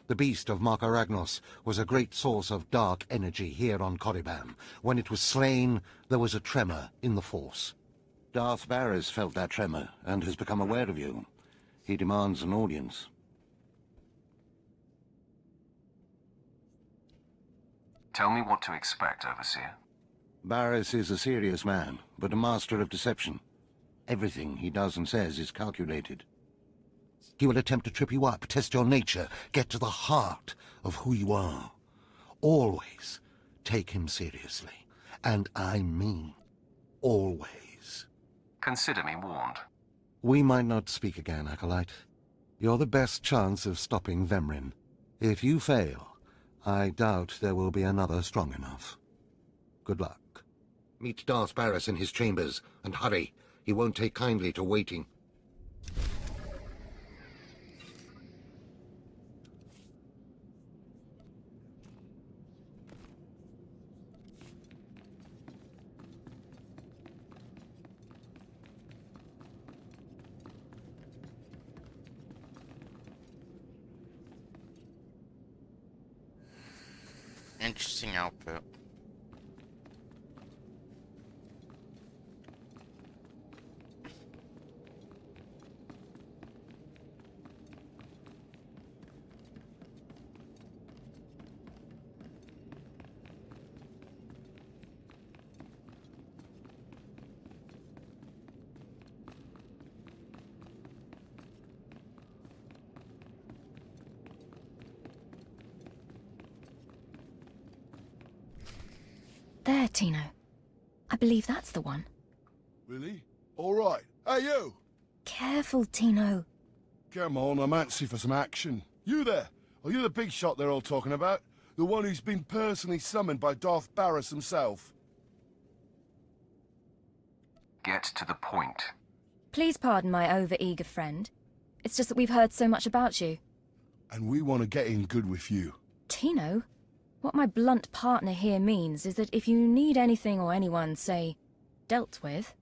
The beast of Mark Aragnos was a great source of dark energy here on Korriban. When it was slain, there was a tremor in the Force. Darth Varys felt that tremor and has become aware of you. He demands an audience. Tell me what to expect, Overseer. Varys is a serious man, but a master of deception. Everything he does and says is calculated. He will attempt to trip you up, test your nature, get to the heart of who you are. Always take him seriously. And I mean always. Consider me warned. We might not speak again, Acolyte. You're the best chance of stopping Vemrin. If you fail, I doubt there will be another strong enough. Good luck. Meet Darth Varys in his chambers, and hurry. He won't take kindly to waiting. Interesting outfit. Tino. I believe that's the one. Really? All right. Hey, you! Careful, Tino. Come on, I'm antsy for some action. You there? Are you the big shot they're all talking about? The one who's been personally summoned by Darth Barris himself? Get to the point. Please pardon my over-eager friend. It's just that we've heard so much about you. And we want to get in good with you. Tino? What my blunt partner here means is that if you need anything or anyone, say, dealt with,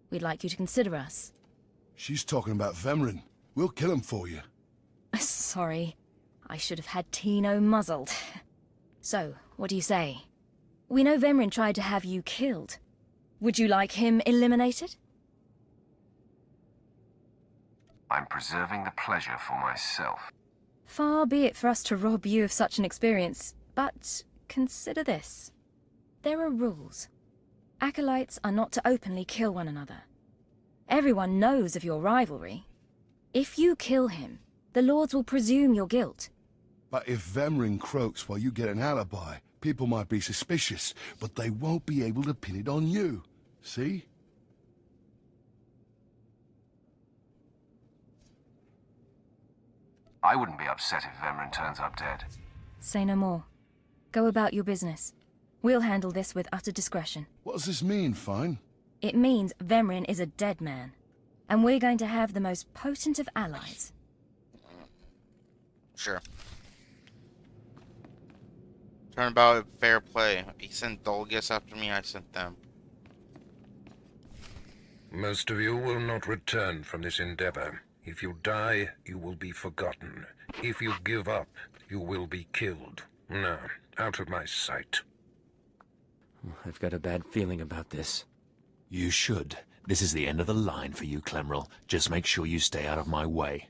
we'd like you to consider us. She's talking about Vemrin. We'll kill him for you. Sorry. I should have had Tino muzzled. So, what do you say? We know Vemrin tried to have you killed. Would you like him eliminated? I'm preserving the pleasure for myself. Far be it for us to rob you of such an experience, but consider this. There are rules. Acolytes are not to openly kill one another. Everyone knows of your rivalry. If you kill him, the Lords will presume your guilt. But if Vemrin croaks while you get an alibi, people might be suspicious, but they won't be able to pin it on you. See? I wouldn't be upset if Vemrin turns up dead. Say no more. Go about your business. We'll handle this with utter discretion. What does this mean, Fine? It means Vemrin is a dead man, and we're going to have the most potent of allies. Sure. Turnabout fair play. He sent Dolgus after me, I sent them. Most of you will not return from this endeavor. If you die, you will be forgotten. If you give up, you will be killed. Now, out of my sight. I've got a bad feeling about this. You should. This is the end of the line for you, Clemrel. Just make sure you stay out of my way.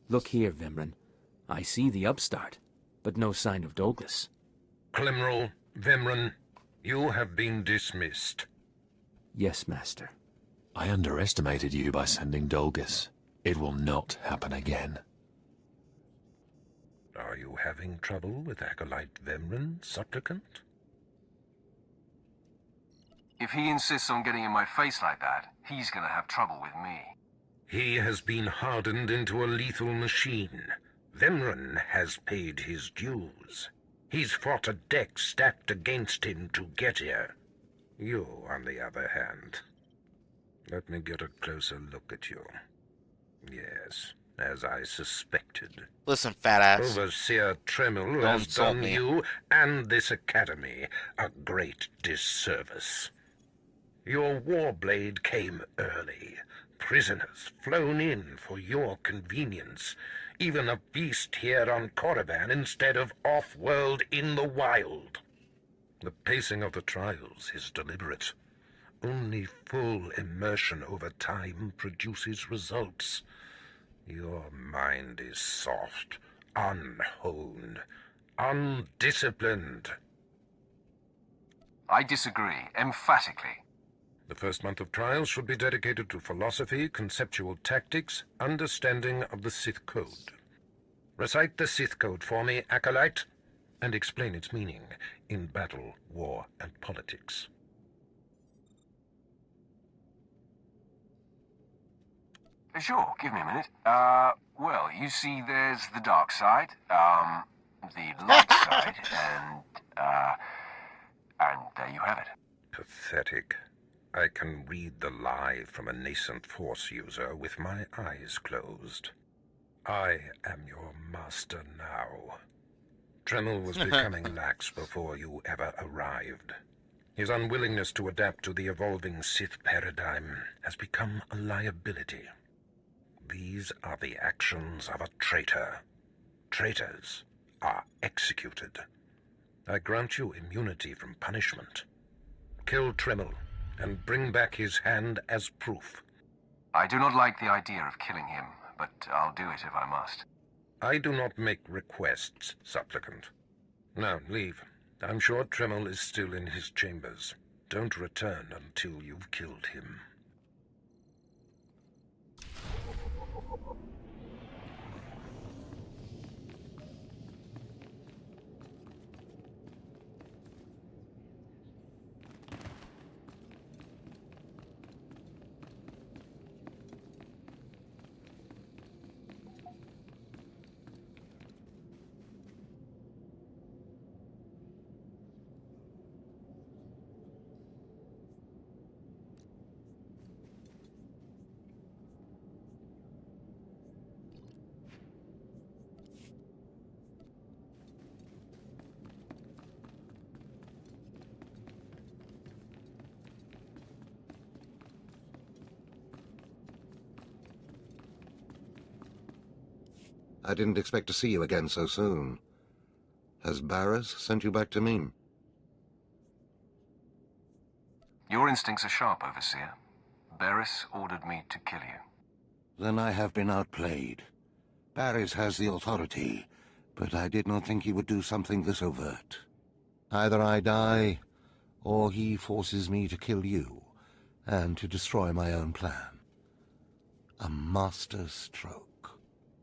Look here, Vemrin. I see the upstart, but no sign of Dolgus. Clemrel, Vemrin, you have been dismissed. Yes, Master. I underestimated you by sending Dolgus. It will not happen again. Are you having trouble with Acolyte Vemrin, Supplicant? If he insists on getting in my face like that, he's gonna have trouble with me. He has been hardened into a lethal machine. Vemrin has paid his dues. He's fought a deck stacked against him to get here. You, on the other hand. Let me get a closer look at you. Yes, as I suspected. Listen, fat ass. Overseer Tremel Don't has insult done me. you and this academy a great disservice. Your warblade came early. Prisoners flown in for your convenience. Even a beast here on Korriban instead of off-world in the wild. The pacing of the trials is deliberate. Only full immersion over time produces results. Your mind is soft, unhoned, undisciplined. I disagree, emphatically. The first month of trials should be dedicated to philosophy, conceptual tactics, understanding of the Sith Code. Recite the Sith Code for me, Acolyte, and explain its meaning in battle, war, and politics. Sure, give me a minute. Well, you see there's the dark side, the light side, and there you have it. Pathetic. I can read the lie from a nascent Force user with my eyes closed. I am your master now. Tremel was becoming lax before you ever arrived. His unwillingness to adapt to the evolving Sith paradigm has become a liability. These are the actions of a traitor. Traitors are executed. I grant you immunity from punishment. Kill Tremel and bring back his hand as proof. I do not like the idea of killing him, but I'll do it if I must. I do not make requests, Supplicant. Now, leave. I'm sure Tremel is still in his chambers. Don't return until you've killed him. I didn't expect to see you again so soon. Has Barris sent you back to me? Your instincts are sharp, Overseer. Barris ordered me to kill you. Then I have been outplayed. Barris has the authority, but I did not think he would do something this overt. Either I die, or he forces me to kill you, and to destroy my own plan. A master stroke.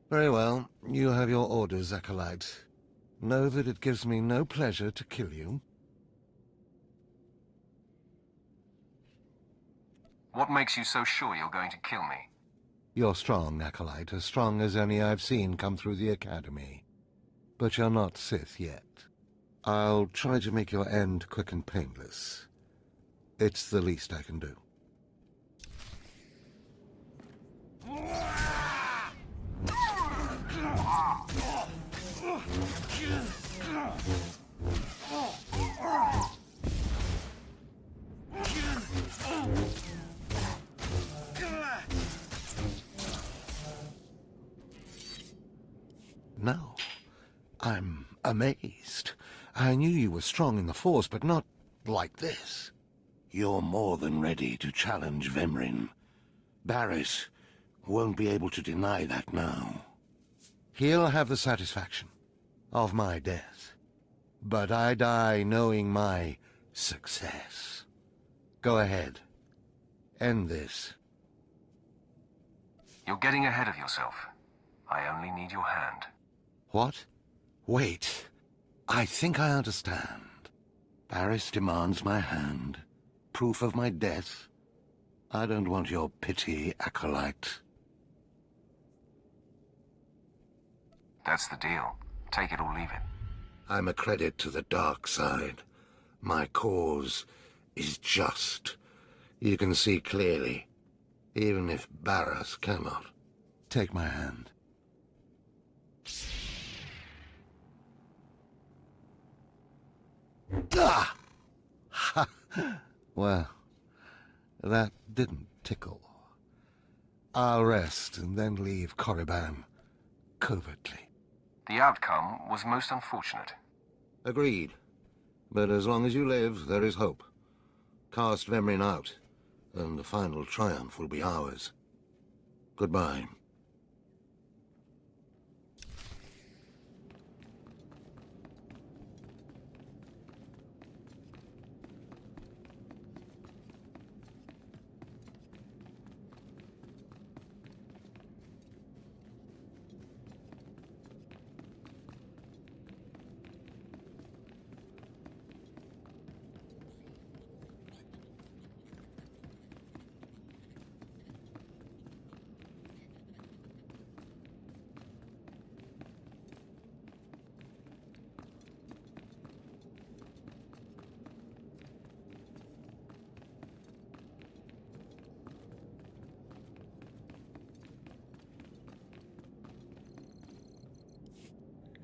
Very well, you have your orders, Acolyte. Know that it gives me no pleasure to kill you. What makes you so sure you're going to kill me? You're strong, Acolyte, as strong as any I've seen come through the Academy. But you're not Sith yet. I'll try to make your end quick and painless. It's the least I can do. No, I'm amazed. I knew you were strong in the Force, but not like this. You're more than ready to challenge Vemrin. Barris won't be able to deny that now. He'll have the satisfaction of my death. But I die knowing my success. Go ahead. End this. You're getting ahead of yourself. I only need your hand. What? Wait. I think I understand. Barris demands my hand. Proof of my death. I don't want your pity, Acolyte. That's the deal. Take it or leave it. I'm a credit to the dark side. My cause is just. You can see clearly, even if Barris cannot. Take my hand. Ah! Ha! Well, that didn't tickle. I'll rest and then leave Korriban covertly. The outcome was most unfortunate. Agreed. But as long as you live, there is hope. Cast Vemrin out, and the final triumph will be ours. Goodbye.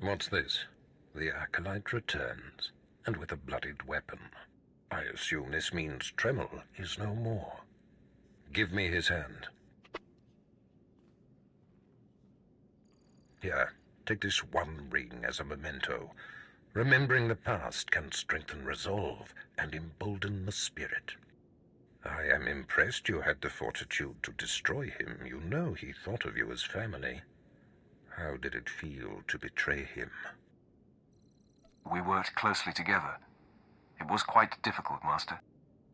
What's this? The Acolyte returns, and with a bloodied weapon. I assume this means Tremel is no more. Give me his hand. Here, take this one ring as a memento. Remembering the past can strengthen resolve and embolden the spirit. I am impressed you had the fortitude to destroy him. You know he thought of you as family. How did it feel to betray him? We worked closely together. It was quite difficult, Master.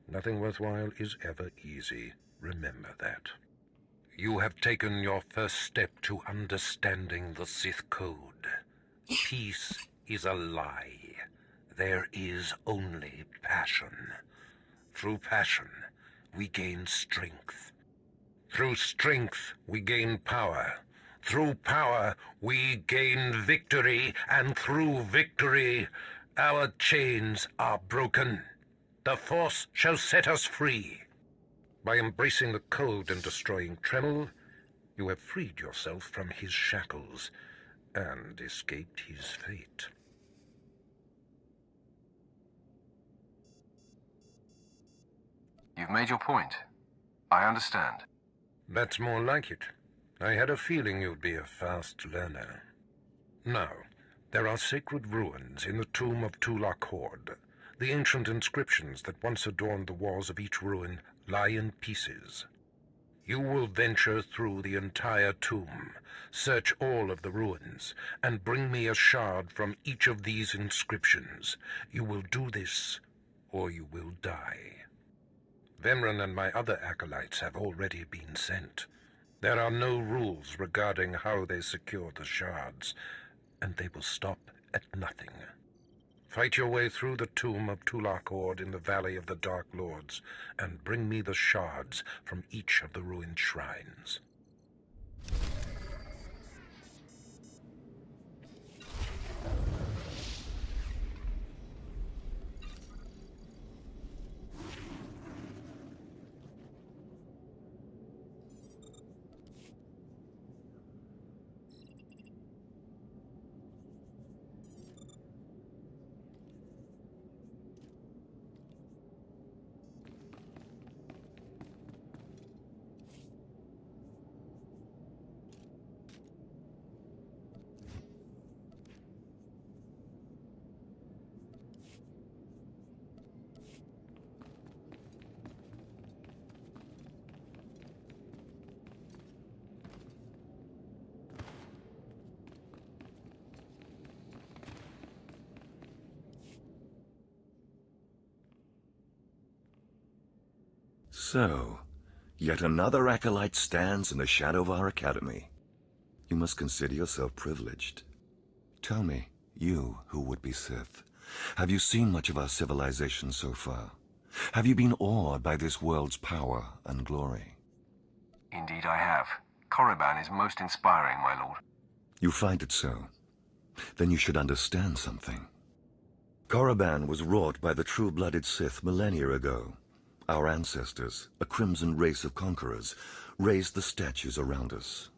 Nothing worthwhile is ever easy. Remember that. You have taken your first step to understanding the Sith Code. Peace is a lie. There is only passion. Through passion, we gain strength. Through strength, we gain power. Through power, we gain victory, and through victory, our chains are broken. The Force shall set us free. By embracing the code and destroying Tremel, you have freed yourself from his shackles and escaped his fate. You've made your point. I understand. That's more like it. I had a feeling you'd be a fast learner. Now, there are sacred ruins in the tomb of Tulak Hord. The ancient inscriptions that once adorned the walls of each ruin lie in pieces. You will venture through the entire tomb, search all of the ruins, and bring me a shard from each of these inscriptions. You will do this, or you will die. Vemran and my other acolytes have already been sent. There are no rules regarding how they secure the shards, and they will stop at nothing. Fight your way through the tomb of Tulak Hord in the Valley of the Dark Lords, and bring me the shards from each of the ruined shrines. So, yet another acolyte stands in the shadow of our academy. You must consider yourself privileged. Tell me, you who would be Sith, have you seen much of our civilization so far? Have you been awed by this world's power and glory? Indeed I have. Korriban is most inspiring, my lord. You find it so? Then you should understand something. Korriban was wrought by the true-blooded Sith millennia ago. Our ancestors, a crimson race of conquerors, raised the statues around us.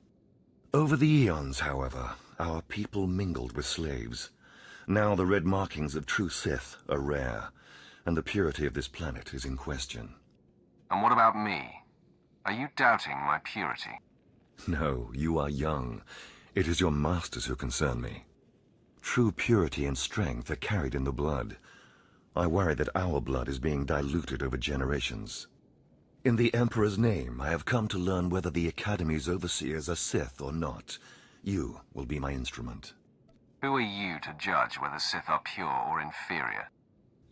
Over the eons, however, our people mingled with slaves. Now the red markings of true Sith are rare, and the purity of this planet is in question. And what about me? Are you doubting my purity? No, you are young. It is your masters who concern me. True purity and strength are carried in the blood. I worry that our blood is being diluted over generations. In the Emperor's name, I have come to learn whether the Academy's overseers are Sith or not. You will be my instrument. Who are you to judge whether Sith are pure or inferior?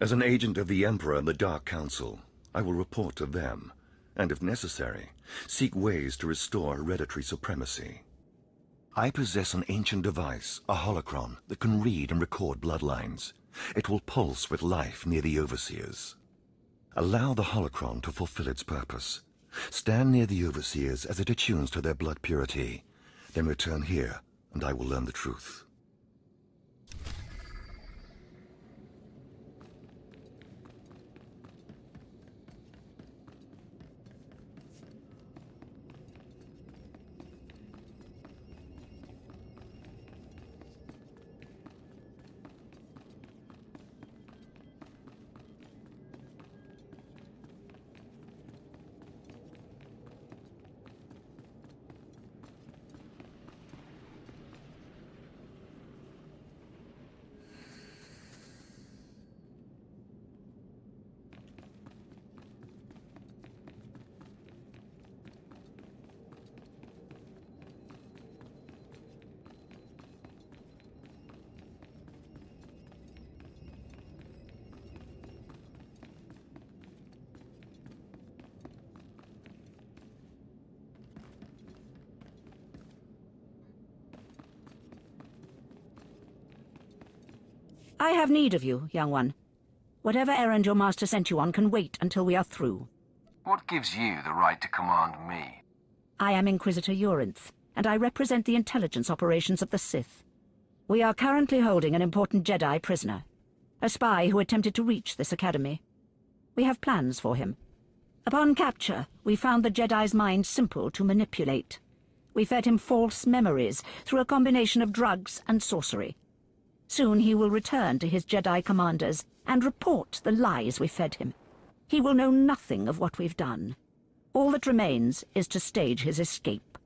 As an agent of the Emperor and the Dark Council, I will report to them, and if necessary, seek ways to restore hereditary supremacy. I possess an ancient device, a holocron, that can read and record bloodlines. It will pulse with life near the overseers. Allow the holocron to fulfill its purpose. Stand near the overseers as it attunes to their blood purity. Then return here, and I will learn the truth. I have need of you, young one. Whatever errand your master sent you on can wait until we are through. What gives you the right to command me? I am Inquisitor Urinth, and I represent the intelligence operations of the Sith. We are currently holding an important Jedi prisoner, a spy who attempted to reach this academy. We have plans for him. Upon capture, we found the Jedi's mind simple to manipulate. We fed him false memories through a combination of drugs and sorcery. Soon he will return to his Jedi commanders and report the lies we fed him. He will know nothing of what we've done. All that remains is to stage his escape.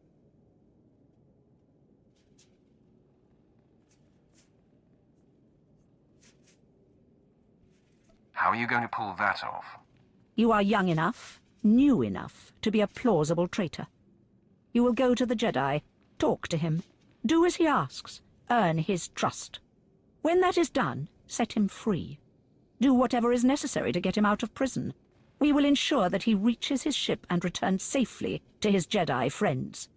you going to pull that off? You are young enough, new enough, to be a plausible traitor. You will go to the Jedi, talk to him, do as he asks, earn his trust. When that is done, set him free. Do whatever is necessary to get him out of prison. We will ensure that he reaches his ship and returns safely to his Jedi friends.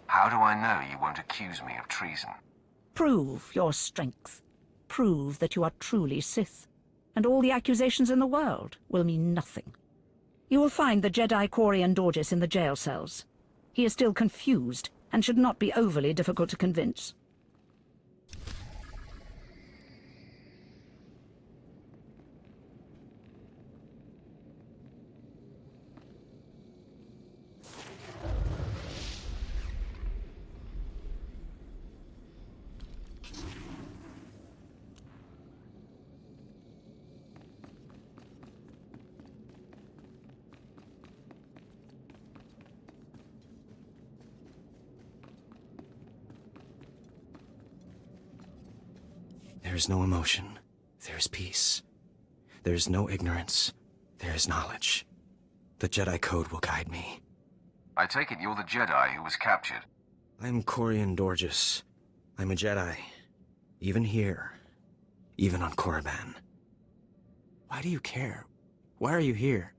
How do I know you won't accuse me of treason? Prove your strength. Prove that you are truly Sith, and all the accusations in the world will mean nothing. You will find the Jedi Quarian Dorgis in the jail cells. He is still confused, and should not be overly difficult to convince. There is no emotion. There is peace. There is no ignorance. There is knowledge. The Jedi Code will guide me. I take it you're the Jedi who was captured. I'm Corian Dorgis. I'm a Jedi. Even here. Even on Korriban. Why do you care? Why are you here?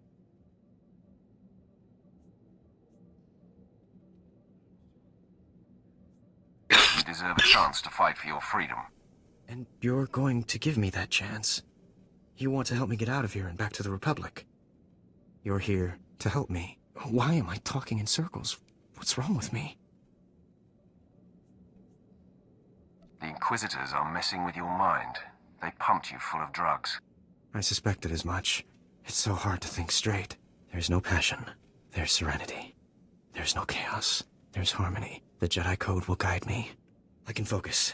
You deserve a chance to fight for your freedom. And you're going to give me that chance. You want to help me get out of here and back to the Republic. You're here to help me. Why am I talking in circles? What's wrong with me? The Inquisitors are messing with your mind. They pumped you full of drugs. I suspected as much. It's so hard to think straight. There's no passion. There's serenity. There's no chaos. There's harmony. The Jedi Code will guide me. I can focus.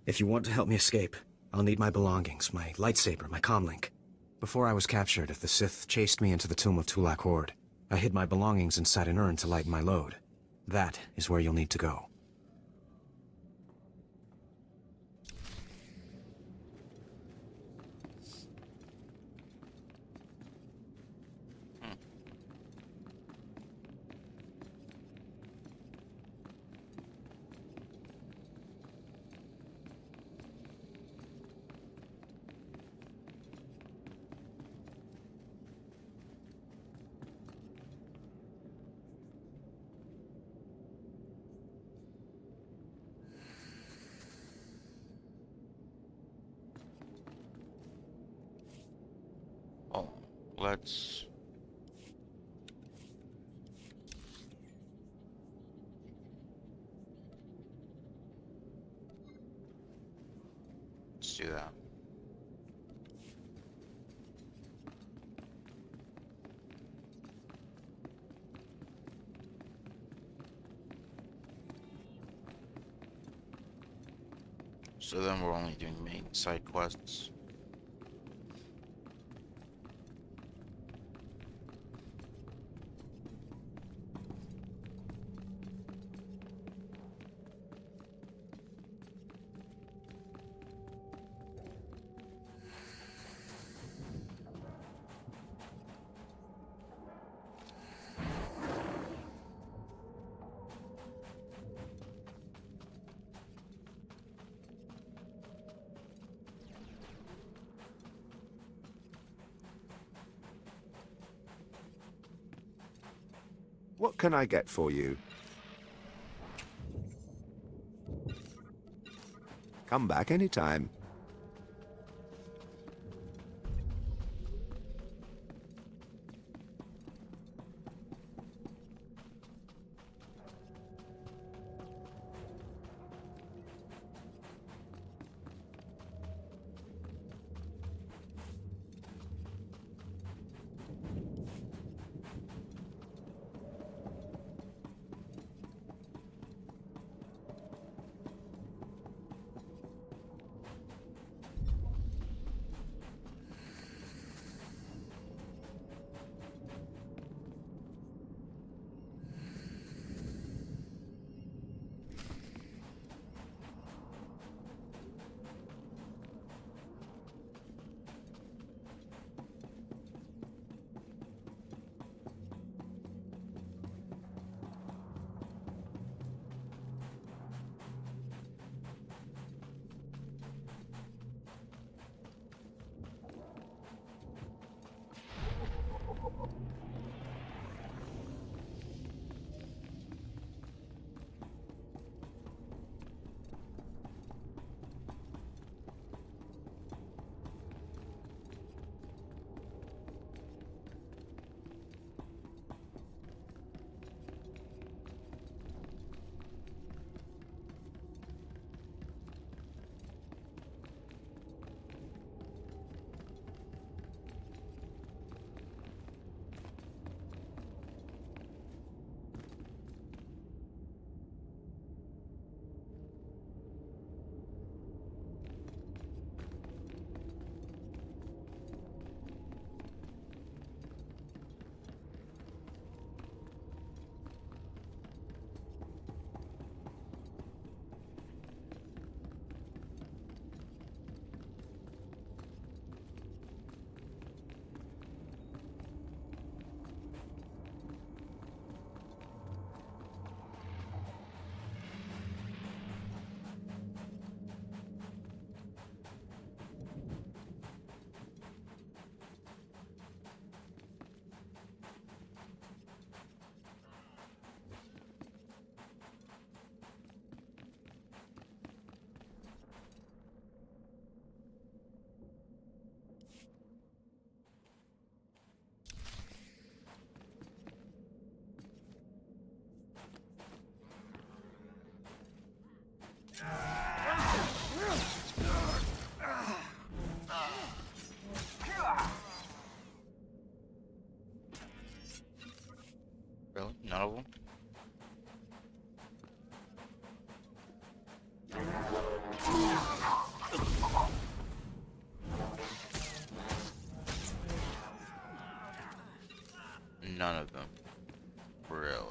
If you want to help me escape, I'll need my belongings, my lightsaber, my comlink. Before I was captured, the Sith chased me into the tomb of Tulak Horde. I hid my belongings inside an urn to lighten my load. That is where you'll need to go. Let's do that. So then we're only doing main side quests. What can I get for you? Come back anytime. Really? None of them? None of them. Really?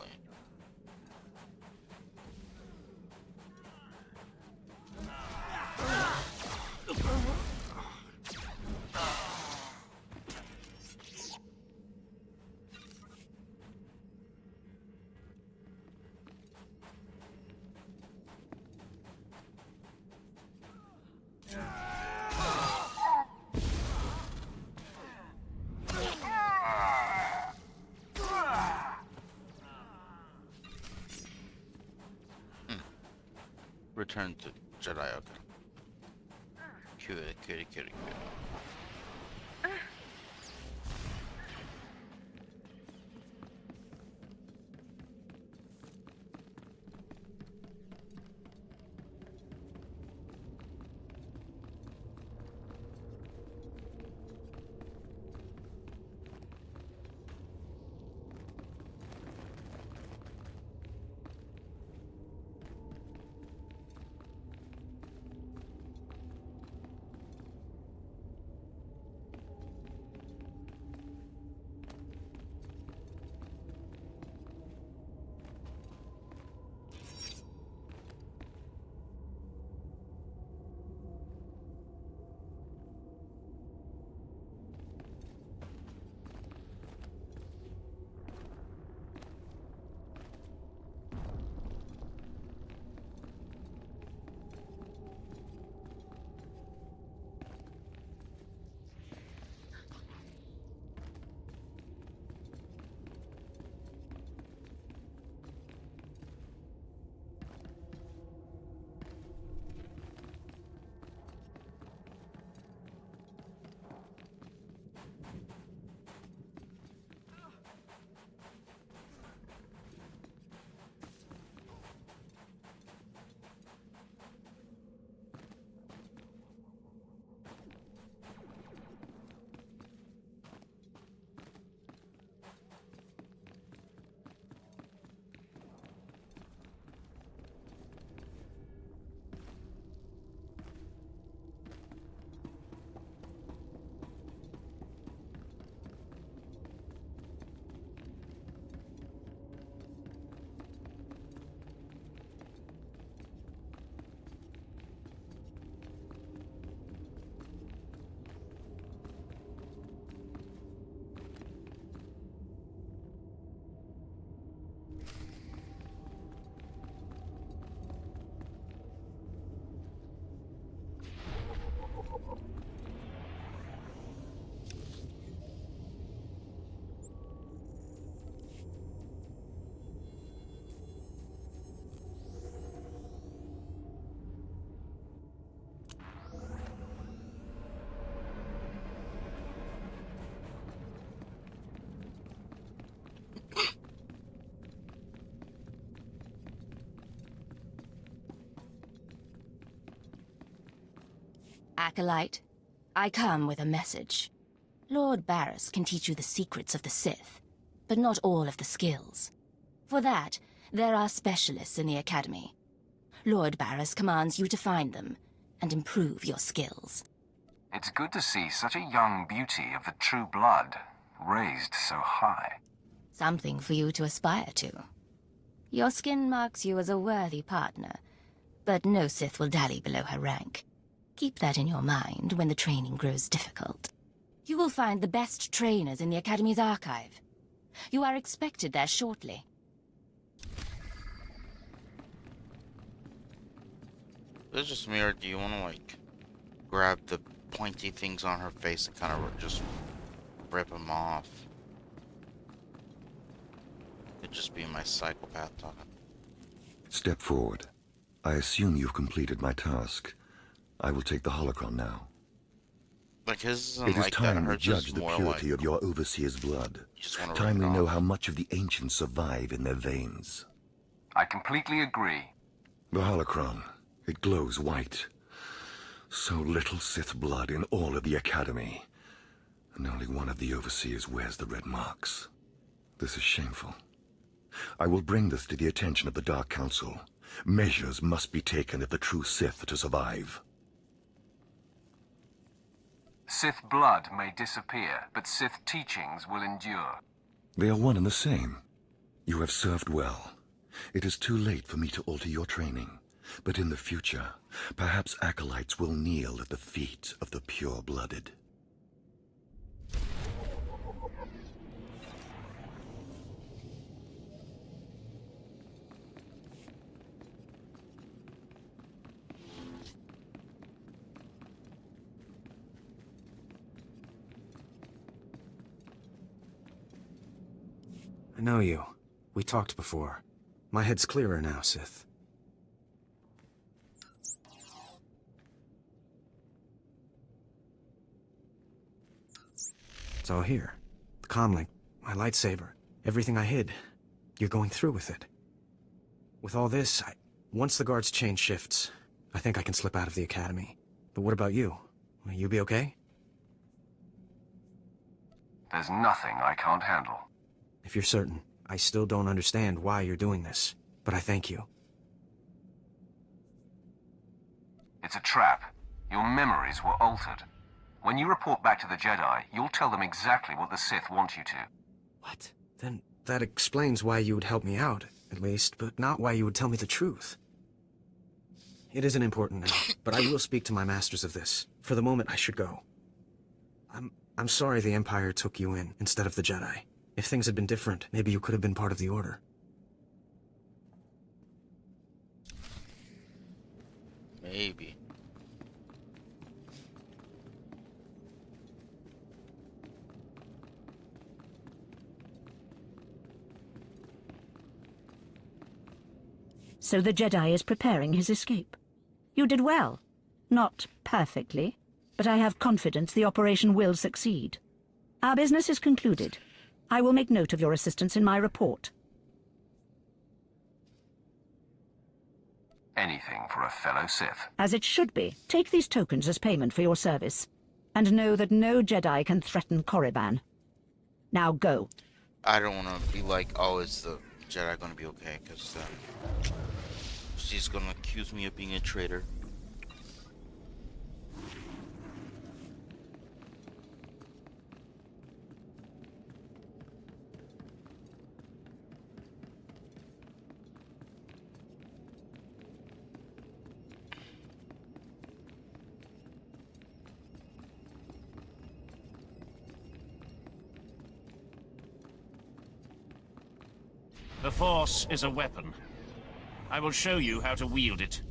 Return to Jedi, okay. Cutie. Acolyte, I come with a message. Lord Barris can teach you the secrets of the Sith, but not all of the skills. For that, there are specialists in the Academy. Lord Barris commands you to find them and improve your skills. It's good to see such a young beauty of the true blood, raised so high. Something for you to aspire to. Your skin marks you as a worthy partner, but no Sith will dally below her rank. Keep that in your mind when the training grows difficult. You will find the best trainers in the Academy's archive. You are expected there shortly. This is just me, or do you want to, like, grab the pointy things on her face and kind of just rip them off? It'd just be my psychopath talking. Step forward. I assume you've completed my task. I will take the holocron now. Like, his isn't it is like time that. we judge the purity of your overseer's blood. Time we know how much of the ancients survive in their veins. I completely agree. The holocron, it glows white. So little Sith blood in all of the Academy. And only one of the overseers wears the red marks. This is shameful. I will bring this to the attention of the Dark Council. Measures must be taken if the true Sith to survive. Sith blood may disappear, but Sith teachings will endure. They are one and the same. You have served well. It is too late for me to alter your training. But in the future, perhaps acolytes will kneel at the feet of the pure-blooded. I know you. We talked before. My head's clearer now, Sith. It's all here. The comlink, my lightsaber, everything I hid. You're going through with it. With all this, once the guards change shifts, I think I can slip out of the academy. But what about you? Will you be okay? There's nothing I can't handle. If you're certain, I still don't understand why you're doing this, but I thank you. It's a trap. Your memories were altered. When you report back to the Jedi, you'll tell them exactly what the Sith want you to. What? Then that explains why you would help me out, at least, but not why you would tell me the truth. It isn't important now, but I will speak to my masters of this. For the moment, I should go. I'm sorry the Empire took you in instead of the Jedi. If things had been different, maybe you could have been part of the Order. Maybe. So the Jedi is preparing his escape. You did well. Not perfectly, but I have confidence the operation will succeed. Our business is concluded. I will make note of your assistance in my report. Anything for a fellow Sith. As it should be. Take these tokens as payment for your service. And know that no Jedi can threaten Korriban. Now go. I don't want to be like, oh, is the Jedi going to be okay? Because she's going to accuse me of being a traitor. The Force is a weapon. I will show you how to wield it.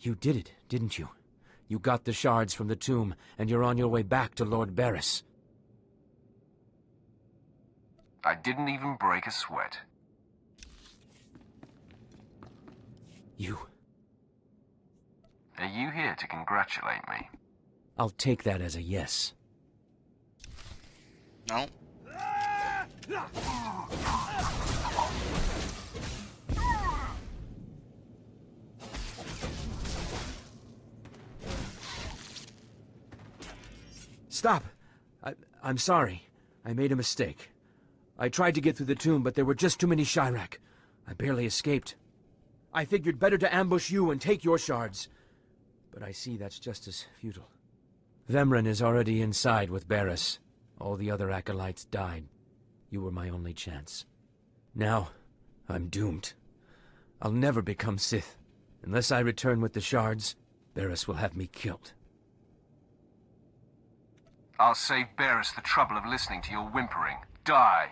You did it, didn't you? You got the shards from the tomb, and you're on your way back to Lord Barris. I didn't even break a sweat. Are you here to congratulate me? I'll take that as a yes. No. Stop! I'm sorry. I made a mistake. I tried to get through the tomb, but there were just too many Chirac. I barely escaped. I figured better to ambush you and take your shards. But I see that's just as futile. Vemren is already inside with Barris. All the other acolytes died. You were my only chance. Now, I'm doomed. I'll never become Sith. Unless I return with the shards, Barris will have me killed. I'll save Barris the trouble of listening to your whimpering. Die!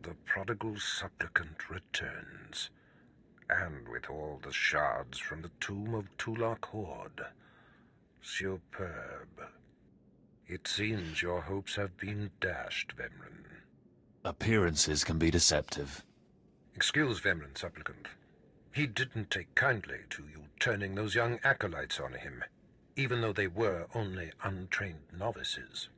The prodigal supplicant returns, and with all the shards from the tomb of Tulak Horde. Superb. It seems your hopes have been dashed, Vemren. Appearances can be deceptive. Excuse Vemren, supplicant. He didn't take kindly to you turning those young acolytes on him, even though they were only untrained novices.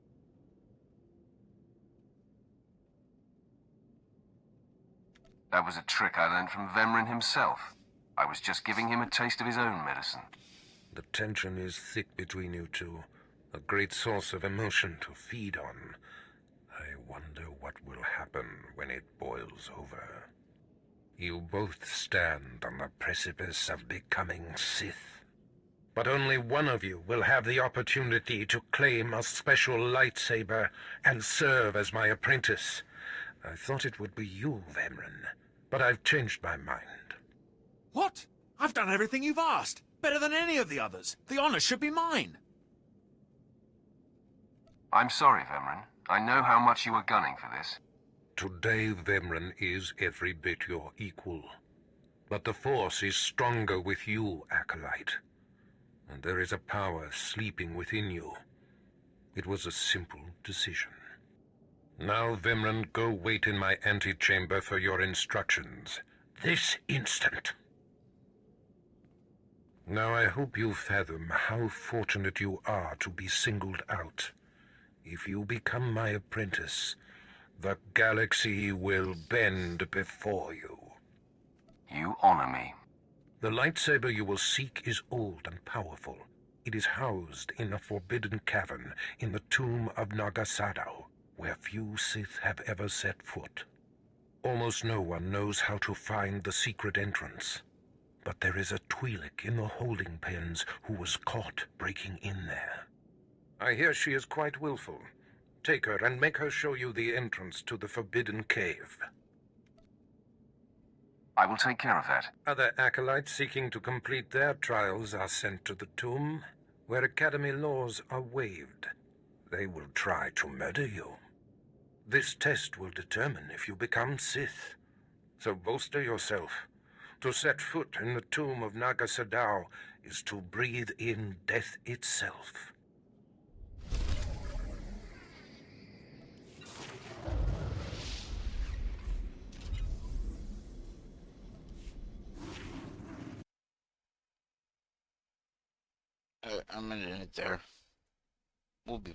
That was a trick I learned from Vemren himself. I was just giving him a taste of his own medicine. The tension is thick between you two, a great source of emotion to feed on. I wonder what will happen when it boils over. You both stand on the precipice of becoming Sith. But only one of you will have the opportunity to claim a special lightsaber and serve as my apprentice. I thought it would be you, Vemren, but I've changed my mind. What? I've done everything you've asked. Better than any of the others. The honor should be mine. I'm sorry, Vemren. I know how much you were gunning for this. Today, Vemren is every bit your equal. But the Force is stronger with you, Acolyte. And there is a power sleeping within you. It was a simple decision. Now, Vemren, go wait in my antechamber for your instructions. This instant. Now, I hope you fathom how fortunate you are to be singled out. If you become my apprentice, the galaxy will bend before you. You honor me. The lightsaber you will seek is old and powerful. It is housed in a forbidden cavern in the tomb of Nagasadao, where few Sith have ever set foot. Almost no one knows how to find the secret entrance. But there is a Twi'lek in the holding pens who was caught breaking in there. I hear she is quite willful. Take her and make her show you the entrance to the Forbidden Cave. I will take care of that. Other acolytes seeking to complete their trials are sent to the tomb, where Academy laws are waived. They will try to murder you. This test will determine if you become Sith. So bolster yourself. To set foot in the tomb of Nagasadao is to breathe in death itself. I'm in it there. We'll be